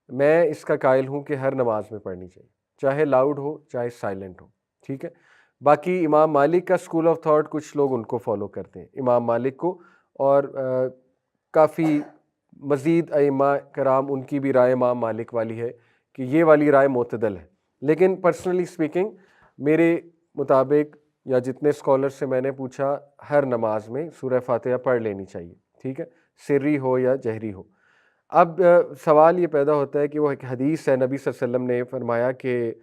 میں اس کا قائل ہوں کہ ہر نماز میں پڑھنی چاہیے، چاہے لاؤڈ ہو چاہے سائلنٹ ہو. ٹھیک ہے، باقی امام مالک کا اسکول آف تھاٹ کچھ لوگ ان کو فالو کرتے ہیں، امام مالک کو، اور کافی مزید ائمہ کرام ان کی بھی رائے امام مالک والی ہے کہ یہ والی رائے معتدل ہے. لیکن پرسنلی اسپیکنگ میرے مطابق یا جتنے اسکالر سے میں نے پوچھا ہر نماز میں سورہ فاتحہ پڑھ لینی چاہیے. ٹھیک ہے، سری ہو یا جہری ہو. اب سوال یہ پیدا ہوتا ہے کہ وہ ایک حدیث ہے، نبی صلی اللہ علیہ وسلم نے فرمایا کہ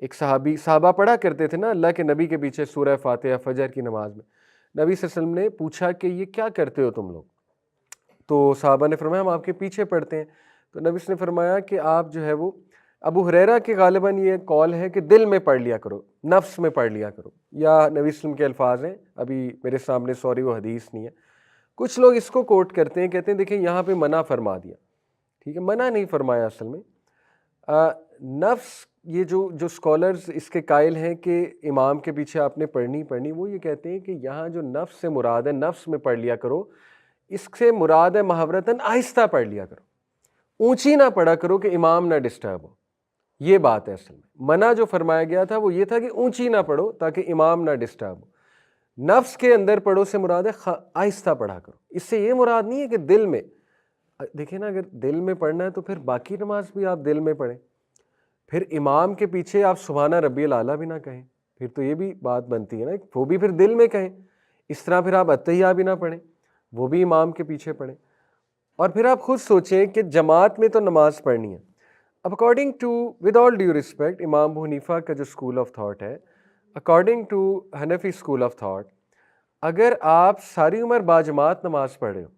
ایک صحابہ پڑھا کرتے تھے نا اللہ کے نبی کے پیچھے سورہ فاتحہ فجر کی نماز میں. نبی صلی اللہ علیہ وسلم نے پوچھا کہ یہ کیا کرتے ہو تم لوگ؟ تو صحابہ نے فرمایا ہم آپ کے پیچھے پڑھتے ہیں. تو نبی صلی اللہ علیہ وسلم نے فرمایا کہ آپ جو ہے وہ ابو ہریرہ کے غالباً یہ قول ہے کہ دل میں پڑھ لیا کرو، نفس میں پڑھ لیا کرو، یا نبی صلی اللہ علیہ وسلم کے الفاظ ہیں، ابھی میرے سامنے سوری وہ حدیث نہیں ہے. کچھ لوگ اس کو کوٹ کرتے ہیں، کہتے ہیں دیکھیں یہاں پہ منع فرما دیا. ٹھیک ہے، منع نہیں فرمایا اصل میں. نفس، یہ جو اسکالرز اس کے قائل ہیں کہ امام کے پیچھے آپ نے پڑھنی، وہ یہ کہتے ہیں کہ یہاں جو نفس سے مراد ہے، نفس میں پڑھ لیا کرو، اس سے مراد ہے محاورتاً آہستہ پڑھ لیا کرو، اونچی نہ پڑھا کرو کہ امام نہ ڈسٹرب ہو. یہ بات ہے اصل میں. منع جو فرمایا گیا تھا وہ یہ تھا کہ اونچی نہ پڑھو تاکہ امام نہ ڈسٹرب ہو. نفس کے اندر پڑھو سے مراد ہے آہستہ پڑھا کرو. اس سے یہ مراد نہیں ہے کہ دل میں، دیکھیں نا، اگر دل میں پڑھنا ہے تو پھر باقی نماز بھی آپ دل میں پڑھیں. پھر امام کے پیچھے آپ سبحانہ ربی الاعلیٰ بھی نہ کہیں، پھر تو یہ بھی بات بنتی ہے نا، وہ بھی پھر دل میں کہیں. اس طرح پھر آپ اتحیہ بھی نہ پڑھیں، وہ بھی امام کے پیچھے پڑھیں. اور پھر آپ خود سوچیں کہ جماعت میں تو نماز پڑھنی ہے. اب according to, with all due respect, Imam Abu Hanifa کا جو اسکول آف تھاٹ ہے، according to Hanafi school of thought, اگر آپ ساری عمر باجماعت نماز پڑھ رہے ہو،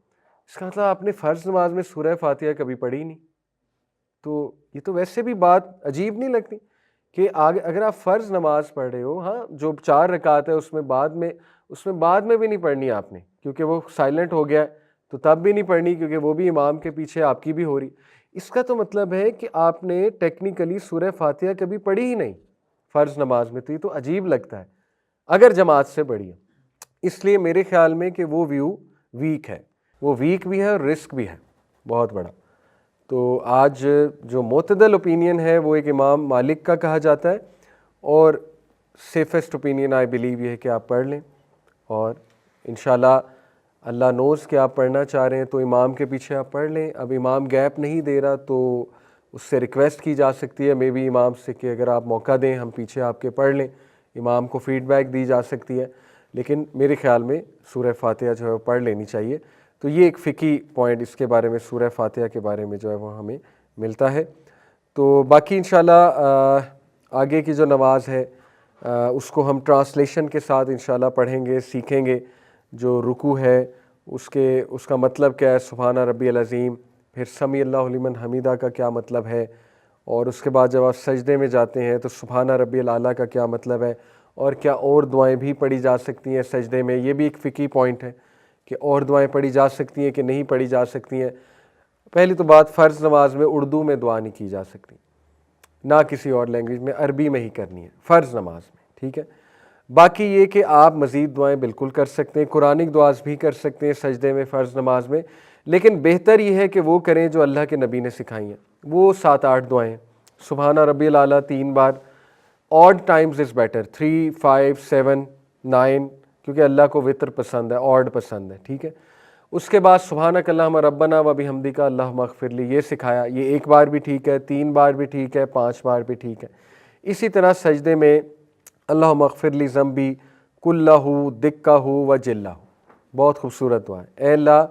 اس کا مطلب آپ نے فرض نماز میں سورہ فاتحہ کبھی پڑھی نہیں. تو یہ تو ویسے بھی بات عجیب نہیں لگتی کہ اگر آپ فرض نماز پڑھ رہے ہو، ہاں جو 4 رکعت ہے اس میں بعد میں بھی نہیں پڑھنی آپ نے، کیونکہ وہ سائلنٹ ہو گیا تو تب بھی نہیں پڑھنی، کیونکہ وہ بھی امام کے پیچھے آپ کی بھی ہو رہی. اس کا تو مطلب ہے کہ آپ نے ٹیکنیکلی سورہ فاتحہ کبھی پڑھی ہی نہیں فرض نماز میں. تو یہ تو عجیب لگتا ہے اگر جماعت سے پڑھی ہے. اس لیے میرے خیال میں کہ وہ ویو ویک ہے، وہ ویک بھی ہے اور رسک بھی ہے بہت بڑا. تو آج جو معتدل اوپینین ہے وہ ایک امام مالک کا کہا جاتا ہے، اور سیفسٹ اوپینین آئی بلیو یہ ہے کہ آپ پڑھ لیں. اور انشاءاللہ اللہ نوز کہ آپ پڑھنا چاہ رہے ہیں تو امام کے پیچھے آپ پڑھ لیں. اب امام گیپ نہیں دے رہا تو اس سے ریکویسٹ کی جا سکتی ہے مے بی امام سے کہ اگر آپ موقع دیں ہم پیچھے آپ کے پڑھ لیں. امام کو فیڈ بیک دی جا سکتی ہے، لیکن میرے خیال میں سورہ فاتحہ جو ہے وہ پڑھ لینی چاہیے. تو یہ ایک فقہی پوائنٹ اس کے بارے میں، سورہ فاتحہ کے بارے میں جو ہے وہ ہمیں ملتا ہے. تو باقی انشاءاللہ آگے کی جو نماز ہے اس کو ہم ٹرانسلیشن کے ساتھ انشاءاللہ پڑھیں گے، سیکھیں گے. جو رکوع ہے اس کا مطلب کیا ہے، سبحانہ ربی العظیم، پھر سمیع اللہ لمن حمیدہ کا کیا مطلب ہے، اور اس کے بعد جب آپ سجدے میں جاتے ہیں تو سبحانہ ربی الاعلیٰ کا کیا مطلب ہے، اور کیا اور دعائیں بھی پڑھی جا سکتی ہیں سجدے میں. یہ بھی ایک فقہی پوائنٹ ہے کہ اور دعائیں پڑھی جا سکتی ہیں کہ نہیں پڑھی جا سکتی ہیں. پہلی تو بات، فرض نماز میں اردو میں دعا نہیں کی جا سکتی، نہ کسی اور لینگویج میں، عربی میں ہی کرنی ہے فرض نماز میں، ٹھیک ہے. باقی یہ کہ آپ مزید دعائیں بالکل کر سکتے ہیں، قرآنک دعاز بھی کر سکتے ہیں سجدے میں فرض نماز میں، لیکن بہتر یہ ہے کہ وہ کریں جو اللہ کے نبی نے سکھائی ہیں. وہ 7-8 دعائیں ہیں. سبحانہ ربی الاعلیٰ 3 بار، آڈ ٹائمز از بیٹر، 3 5 7 9، کیونکہ اللہ کو وطر پسند ہے، آڈ پسند ہے، ٹھیک ہے. اس کے بعد سبحانک اللہم ربنا و بحمدک اللہم اغفر لی، یہ سکھایا. یہ 1 بار بھی ٹھیک ہے، 3 بار بھی ٹھیک ہے، 5 بار بھی ٹھیک ہے. اسی طرح سجدے میں اللہم اغفر لی ذنبی کلہ دکہ و جلہ، بہت خوبصورت دعا ہے. اے اللہ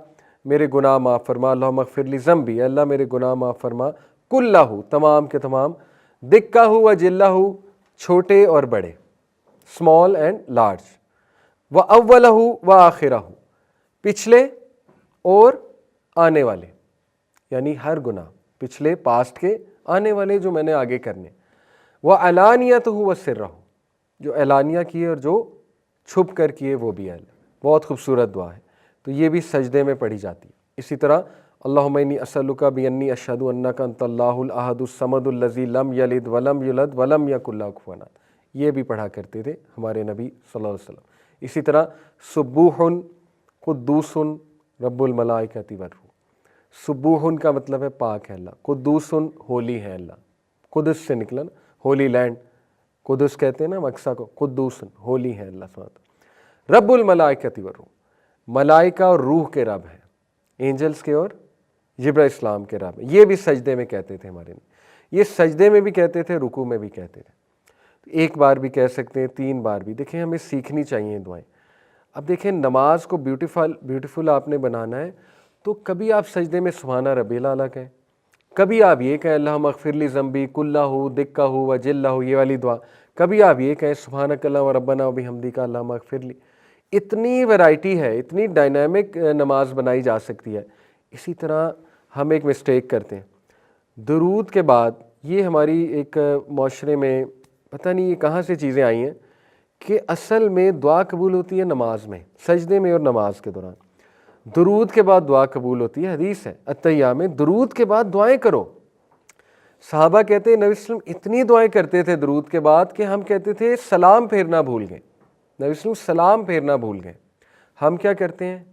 میرے گناہ معاف فرما، اللہم اغفر لی ذنبی، اے اللہ میرے گناہ معاف فرما، کلہ تمام کے تمام، دکہ و جلہ چھوٹے اور بڑے، اسمال اینڈ لارج، و اولہ و آخرہ پچھلے اور آنے والے، یعنی ہر گناہ، پچھلے پاسٹ کے، آنے والے جو میں نے آگے کرنے، و علانیتہ و سرہ، جو اعلانیہ کیے اور جو چھپ کر کیے وہ بھی ہے. بہت خوبصورت دعا ہے. تو یہ بھی سجدے میں پڑھی جاتی ہے. اسی طرح اللہم انی اسألک بانی اشہد انک انت اللہ الاحد الصمد الذی لم یلد ولم یولد ولم یکن لہ کفوا احد، یہ بھی پڑھا کرتے تھے ہمارے نبی صلی اللہ علیہ وسلم. اسی طرح سبوح قدوس رب الملائکۃ والروح، سبوح کا مطلب ہے پاک ہے اللہ، قدوس ہولی ہے اللہ، قدس سے نکلا نا، ہولی لینڈ، قدس کہتے ہیں نا مقصہ کو، قدوس ہولی ہے اللہ سبحانہ. رب الملائکۃ والروح، ملائکہ اور روح کے رب ہیں، اینجلز کے اور جبرائیل اسلام کے رب ہیں. یہ بھی سجدے میں کہتے تھے ہمارے نبی، یہ سجدے میں بھی کہتے تھے، رکوع میں بھی کہتے تھے. 1 بار بھی کہہ سکتے ہیں، 3 بار بھی. دیکھیں ہمیں سیکھنی چاہیے دعائیں. اب دیکھیں نماز کو بیوٹیفل آپ نے بنانا ہے تو کبھی آپ سجدے میں سبحانہ ربی الاعلیٰ کہیں، کبھی آپ یہ کہیں اللہم اغفر لی ذنبی کلہ دکہ و جلہ، یہ والی دعا. کبھی آپ یہ کہیں سبحانک اللہم ربنا و بحمدک اللہم اغفر لی. اتنی ویرائٹی ہے، اتنی ڈائنامک نماز بنائی جا سکتی ہے. اسی طرح ہم ایک مسٹیک کرتے ہیں درود کے بعد. یہ ہماری ایک معاشرے میں پتہ نہیں یہ کہاں سے چیزیں آئی ہیں کہ اصل میں دعا قبول ہوتی ہے نماز میں، سجدے میں اور نماز کے دوران. درود کے بعد دعا قبول ہوتی ہے، حدیث ہے اتحیہ میں درود کے بعد دعائیں کرو. صحابہ کہتے ہیں نبی صلی اللہ علیہ وسلم اتنی دعائیں کرتے تھے درود کے بعد کہ ہم کہتے تھے سلام پھیرنا بھول گئے. نبی صلی اللہ علیہ وسلم سلام پھیرنا بھول گئے. ہم کیا کرتے ہیں،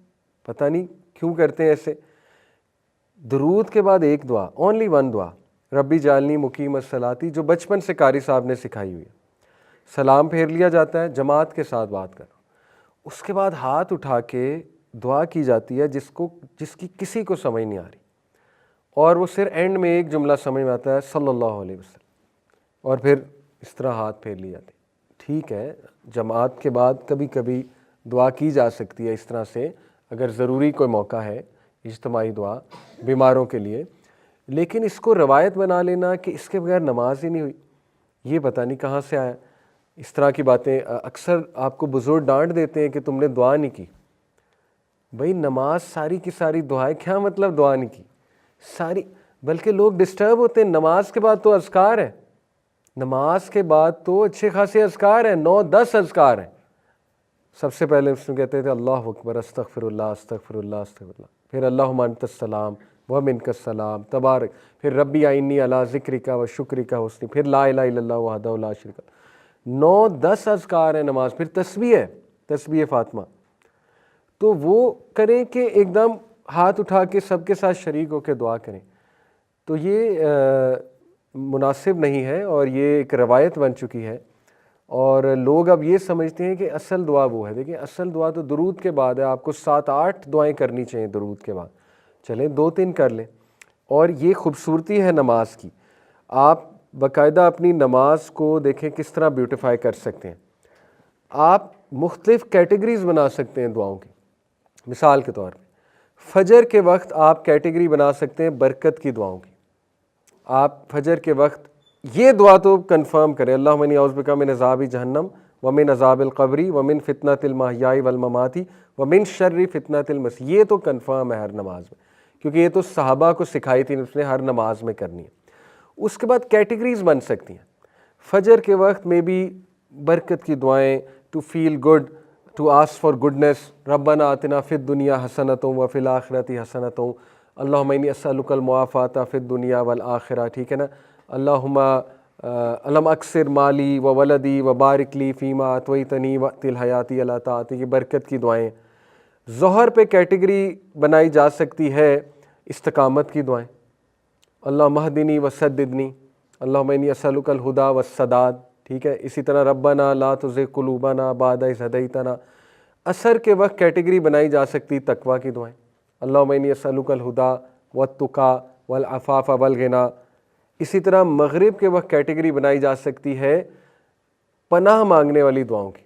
پتہ نہیں کیوں کرتے ہیں ایسے. درود کے بعد ایک دعا، اونلی 1 دعا، ربی جعلنی مقیم الصلاتی، جو بچپن سے قاری صاحب نے سکھائی ہوئی ہے. سلام پھیر لیا جاتا ہے، جماعت کے ساتھ بات کر. اس کے بعد ہاتھ اٹھا کے دعا کی جاتی ہے جس کی کسی کو سمجھ نہیں آ رہی، اور وہ صرف اینڈ میں ایک جملہ سمجھ میں آتا ہے صلی اللہ علیہ وسلم، اور پھر اس طرح ہاتھ پھیر لی جاتی. ٹھیک ہے، جماعت کے بعد کبھی کبھی دعا کی جا سکتی ہے اس طرح سے، اگر ضروری کوئی موقع ہے اجتماعی دعا بیماروں کے لیے، لیکن اس کو روایت بنا لینا کہ اس کے بغیر نماز ہی نہیں ہوئی، یہ پتہ نہیں کہاں سے آیا. اس طرح کی باتیں اکثر آپ کو بزرگ ڈانٹ دیتے ہیں کہ تم نے دعا نہیں کی. بھئی نماز ساری کی ساری دعائیں، کیا مطلب دعا نہیں کی ساری؟ بلکہ لوگ ڈسٹرب ہوتے ہیں. نماز کے بعد تو اذکار ہے، نماز کے بعد تو اچھے خاصے اذکار ہیں، 9-10 اذکار ہیں. سب سے پہلے اس میں کہتے تھے اللہ اکبر، استغفر اللہ استغفر اللہ استغفر اللہ، پھر اللہم انت السلام ومنک السلام تبارک، پھر ربی اعنی علی ذکرک و شکرک و حسن، پھر لا الہ الا اللہ وحدہ لا شریک لہ. 9-10 اذکار ہیں نماز. پھر تسبیح ہے، تسبیح فاطمہ. تو وہ کریں کہ ایک دم ہاتھ اٹھا کے سب کے ساتھ شریک ہو کے دعا کریں، تو یہ مناسب نہیں ہے، اور یہ ایک روایت بن چکی ہے. اور لوگ اب یہ سمجھتے ہیں کہ اصل دعا وہ ہے. دیکھیں اصل دعا تو درود کے بعد ہے، آپ کو 7-8 دعائیں کرنی چاہیے درود کے بعد. چلیں 2-3 کر لیں. اور یہ خوبصورتی ہے نماز کی. آپ باقاعدہ اپنی نماز کو دیکھیں کس طرح بیوٹیفائی کر سکتے ہیں. آپ مختلف کیٹیگریز بنا سکتے ہیں دعاؤں کی. مثال کے طور پہ فجر کے وقت آپ کیٹیگری بنا سکتے ہیں برکت کی دعاؤں کی. آپ فجر کے وقت یہ دعا تو کنفرم کریں، اللہم انی اعوذ بک من عذاب جہنم ومن عذاب القبر ومن فتنۃ المحیاء والممات ومن شر فتنۃ المسیح. یہ تو کنفرم ہے ہر نماز میں، کیونکہ یہ تو صحابہ کو سکھائی تھی، اس نے ہر نماز میں کرنی ہے. اس کے بعد کیٹیگریز بن سکتی ہیں. فجر کے وقت میں بھی برکت کی دعائیں، to feel good, to ask for goodness, ربنا آتنا فی الدنیا حسنۃ وفی الآخرۃ حسنۃ، اللہم انی اسألک المعافاۃ فی الدنیا والآخرہ. ٹھیک ہے نا؟ اللہم علم اکثر مالی و ولدی و بارک لی فیما اعطیتنی وقت الحیاتی علی طاعتک، یہ برکت کی دعائیں. ظہر پہ کیٹیگری بنائی جا سکتی ہے استقامت کی دعائیں، اللہم اہدنی وسددنی، اللہم انی اسألک الہدی والسداد. ٹھیک ہے، اسی طرح ربنا لا تزغ قلوبنا بعد اذ ہدیتنا. عصر کے وقت کیٹیگری بنائی جا سکتی تقویٰ کی دعائیں، اللہم انی اسألک الہدی والتقی والعفاف والغنی. اسی طرح مغرب کے وقت کیٹیگری بنائی جا سکتی ہے پناہ مانگنے والی دعاؤں کی،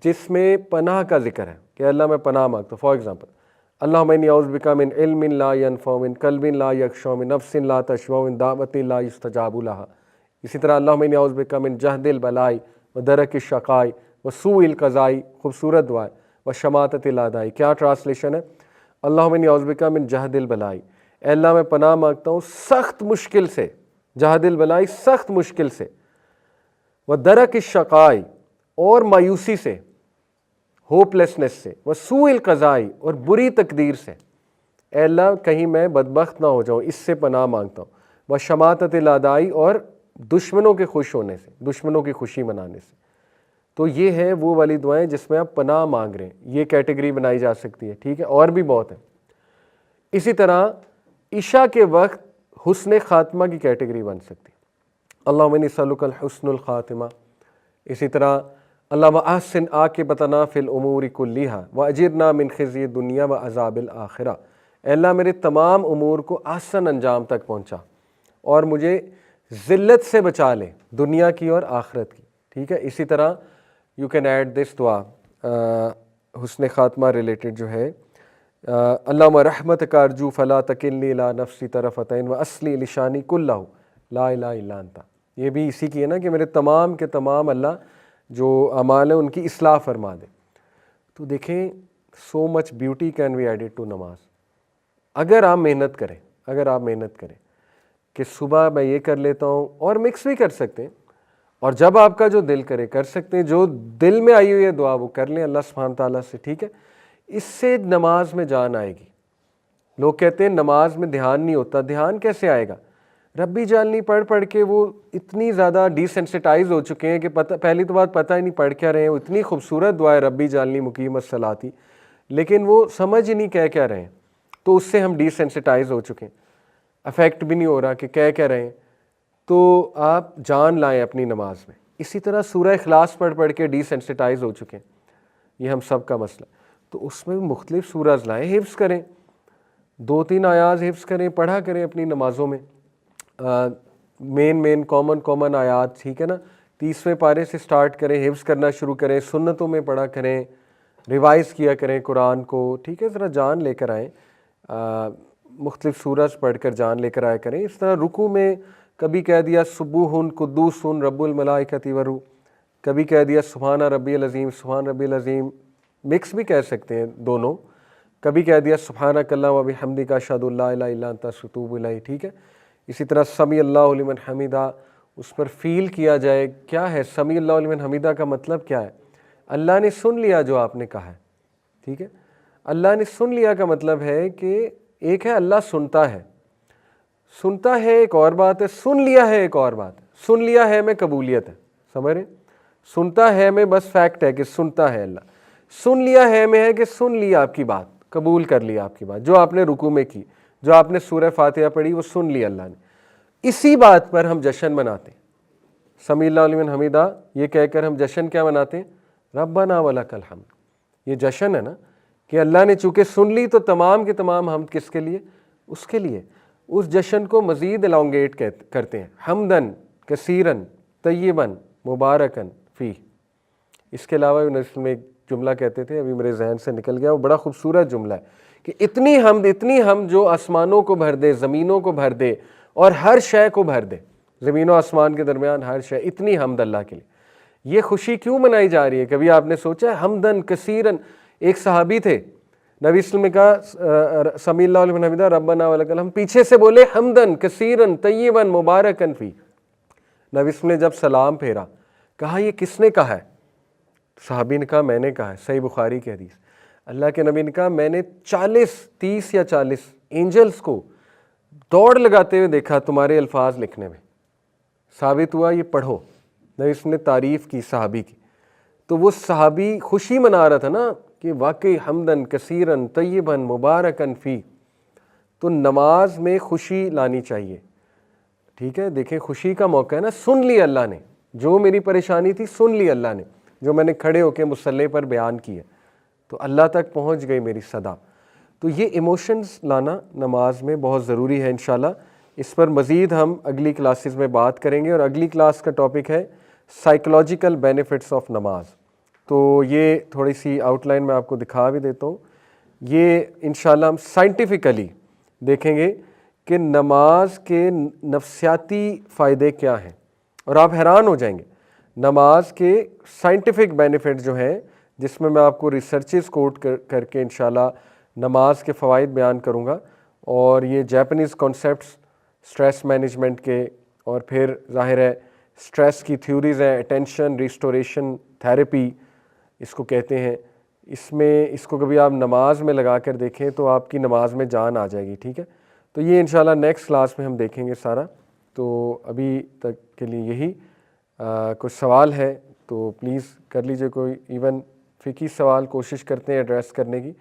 جس میں پناہ کا ذکر ہے کہ اللہ میں پناہ مانگتا ہوں. فار ایگزامپل اللہم انی اعوذ بک من علم لا ینفع، من قلب لا یخشع، من نفس لا تشبع، من دعوت لا یستجاب لہا. اسی طرح اللہم انی اعوذ بک من جہد البلاء ودرک الشقاء وسوء القضاء، خوبصورت دعا ہے، وشماتۃ الاعداء. کیا ٹرانسلیشن ہے؟ اللہم انی اعوذ بک من جہد البلاء، اے اللہ میں پناہ مانگتا ہوں سخت مشکل سے، جہد البلاء سخت مشکل سے، ودرک الشقاء اور مایوسی سے، ہوپ لیسنس سے، وسوء القضاء اور بری تقدیر سے. اے اللہ کہیں میں بدبخت نہ ہو جاؤں، اس سے پناہ مانگتا ہوں. وشماتۃ الاعداء اور دشمنوں کے خوش ہونے سے، دشمنوں کی خوشی منانے سے. تو یہ ہے وہ والی دعائیں جس میں آپ پناہ مانگ رہے ہیں، یہ کیٹیگری بنائی جا سکتی ہے. ٹھیک ہے، اور بھی بہت ہیں. اسی طرح عشاء کے وقت حسن خاتمہ کی کیٹیگری بن سکتی ہے، اللہم انی اسألک الحسن الخاتمہ. اسی طرح اللہم احسن عاقبتنا فی الامور کلیہا واجرنا من خزی الدنیا وعذاب الآخرہ. اے اللہ میرے تمام امور کو احسن انجام تک پہنچا اور مجھے ذلت سے بچا لے، دنیا کی اور آخرت کی. ٹھیک ہے، اسی طرح یو کین ایڈ دس دعا حسن خاتمہ ریلیٹڈ جو ہے، اللہم رحمتک ارجو فلا تکلنی الی نفسی طرفۃ عین واصلح لشانی کلہ لا الہ الا انت. یہ بھی اسی کی ہے نا کہ میرے تمام کے تمام اللہ جو اعمال ہیں ان کی اصلاح فرما دے. تو دیکھیں so much beauty can be added to نماز. اگر آپ محنت کریں کہ صبح میں یہ کر لیتا ہوں، اور مکس بھی کر سکتے ہیں، اور جب آپ کا جو دل کرے کر سکتے ہیں، جو دل میں آئی ہوئی ہے دعا وہ کر لیں اللہ سبحانہ تعالیٰ سے. ٹھیک ہے، اس سے نماز میں جان آئے گی. لوگ کہتے ہیں نماز میں دھیان نہیں ہوتا. دھیان کیسے آئے گا؟ ربی جعلنی پڑھ پڑھ کے وہ اتنی زیادہ ڈی سینسٹائز ہو چکے ہیں کہ پہلی تو بات پتہ ہی نہیں پڑھ کیا رہے ہیں. اتنی خوبصورت دعا ہے ربی جعلنی مقیم الصلاۃ، لیکن وہ سمجھ ہی نہیں کہہ کیا رہے ہیں. تو اس سے ہم ڈی سینسٹائز ہو چکے ہیں، افیکٹ بھی نہیں ہو رہا کہ کہہ کیا رہے ہیں. تو آپ جان لائیں اپنی نماز میں. اسی طرح سورہ اخلاص پڑھ کے ڈی سینسٹائز ہو چکے ہیں، یہ ہم سب کا مسئلہ. تو اس میں مختلف سورج لائیں، حفظ کریں، 2-3 آیات حفظ کریں، پڑھا کریں اپنی نمازوں میں. مین کامن آیات، ٹھیک ہے نا. 30ویں پارے سے سٹارٹ کریں، حفظ کرنا شروع کریں، سنتوں میں پڑھا کریں، ریوائز کیا کریں قرآن کو، ٹھیک ہے. ذرا جان لے کر آئیں، مختلف سورج پڑھ کر جان لے کر آیا کریں. اس طرح رکوع میں کبھی کہہ دیا سبوح قدوس رب الملائکۃ والروح، کبھی کہہ دیا سبحان ربی العظیم، سبحان ربی العظیم، مکس بھی کہہ سکتے ہیں دونوں. کبھی کہہ دیا سبحانک اللہم و بحمدک اشہد ان لا الہ الا انت استغفرک الیک، ٹھیک ہے. اسی طرح سمیع اللہ لمن حمیدہ، اس پر فیل کیا جائے. کیا ہے سمیع اللہ لمن حمیدہ کا مطلب کیا ہے؟ اللہ نے سن لیا جو آپ نے کہا ہے، ٹھیک ہے. اللہ نے سن لیا کا مطلب ہے کہ ایک ہے اللہ سنتا ہے، سنتا ہے ایک اور بات ہے، سن لیا ہے ایک اور بات ہے. سن لیا ہے میں قبولیت ہے، سمجھ رہے؟ سنتا ہے میں بس فیکٹ ہے کہ سنتا ہے اللہ. سن لیا ہے میں ہے کہ سن لیا آپ کی بات، قبول کر لیا آپ کی بات، جو آپ نے رکوع میں کی، جو آپ نے سورہ فاتحہ پڑھی وہ سن لیا اللہ نے. اسی بات پر ہم جشن مناتے ہیں، سمیع اللہ لمن حمیدہ یہ کہہ کر ہم جشن کیا مناتے ہیں؟ ربنا ولک الحمد. یہ جشن ہے نا کہ اللہ نے چونکہ سن لی تو تمام کے تمام ہم کس کے لیے؟ اس کے لیے. اس جشن کو مزید الانگیٹ کرتے ہیں، حمدن کثیرن طیبن مبارکن فی. اس کے علاوہ میں ایک جملہ کہتے تھے، ابھی میرے ذہن سے نکل گیا، وہ بڑا خوبصورت جملہ ہے کہ اتنی حمد جو آسمانوں کو بھر دے، زمینوں کو بھر دے اور ہر شے کو بھر دے، زمین و آسمان کے درمیان ہر شے، اتنی حمد اللہ کے لیے. یہ خوشی کیوں منائی جا رہی ہے؟ کبھی آپ نے سوچا ہے؟ حمدن کثیرن، ایک صحابی تھے، نبی صلی اللہ علیہ وسلم نے کہا سمیع اللہ لمن حمیدہ ربنا ولک الحمد، پیچھے سے بولے حمدن کثیرن طیبا مبارکن فی. نبی صلی اللہ علیہ وسلم نے جب سلام پھیرا کہا یہ کس نے کہا ہے؟ صحابی نے کہا میں نے کہا ہے، صحیح بخاری کی حدیث. اللہ کے نبی نے کہا میں نے 30 یا 40 اینجلز کو دوڑ لگاتے ہوئے دیکھا تمہارے الفاظ لکھنے میں. ثابت ہوا یہ پڑھو. نبی اس نے تعریف کی صحابی کی، تو وہ صحابی خوشی منا رہا تھا نا کہ واقعی حمدن کثیرن طیبن مبارکن فی. تو نماز میں خوشی لانی چاہیے، ٹھیک ہے. دیکھیں خوشی کا موقع ہے نا، سن لی اللہ نے، جو میری پریشانی تھی سن لی اللہ نے، جو میں نے کھڑے ہو کے مصلی پر بیان کیا تو اللہ تک پہنچ گئی میری صدا. تو یہ ایموشنز لانا نماز میں بہت ضروری ہے. انشاءاللہ اس پر مزید ہم اگلی کلاسز میں بات کریں گے، اور اگلی کلاس کا ٹاپک ہے سائیکولوجیکل بینیفٹس آف نماز. تو یہ تھوڑی سی آؤٹ لائن میں آپ کو دکھا بھی دیتا ہوں. یہ انشاءاللہ ہم سائنٹیفیکلی دیکھیں گے کہ نماز کے نفسیاتی فائدے کیا ہیں، اور آپ حیران ہو جائیں گے نماز کے سائنٹیفک بینیفٹ جو ہیں، جس میں آپ کو ریسرچز کوٹ کر کے انشاءاللہ نماز کے فوائد بیان کروں گا. اور یہ جیپنیز کانسیپٹس سٹریس مینجمنٹ کے، اور پھر ظاہر ہے سٹریس کی تھیوریز ہیں، اٹینشن ریسٹوریشن تھیراپی اس کو کہتے ہیں. اس کو کبھی آپ نماز میں لگا کر دیکھیں تو آپ کی نماز میں جان آ جائے گی، ٹھیک ہے. تو یہ انشاءاللہ نیکسٹ کلاس میں ہم دیکھیں گے سارا. تو ابھی تک کے لیے یہی. کچھ سوال ہے تو پلیز کر لیجئے، کوئی ایون فقہی سوال کوشش کرتے ہیں ایڈریس کرنے کی.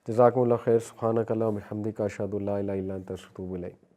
جزاکم اللہ خیر. سبحانک اللہم و بحمدک اشہد ان لا الہ الا انت استغفرک و اتوب الیک.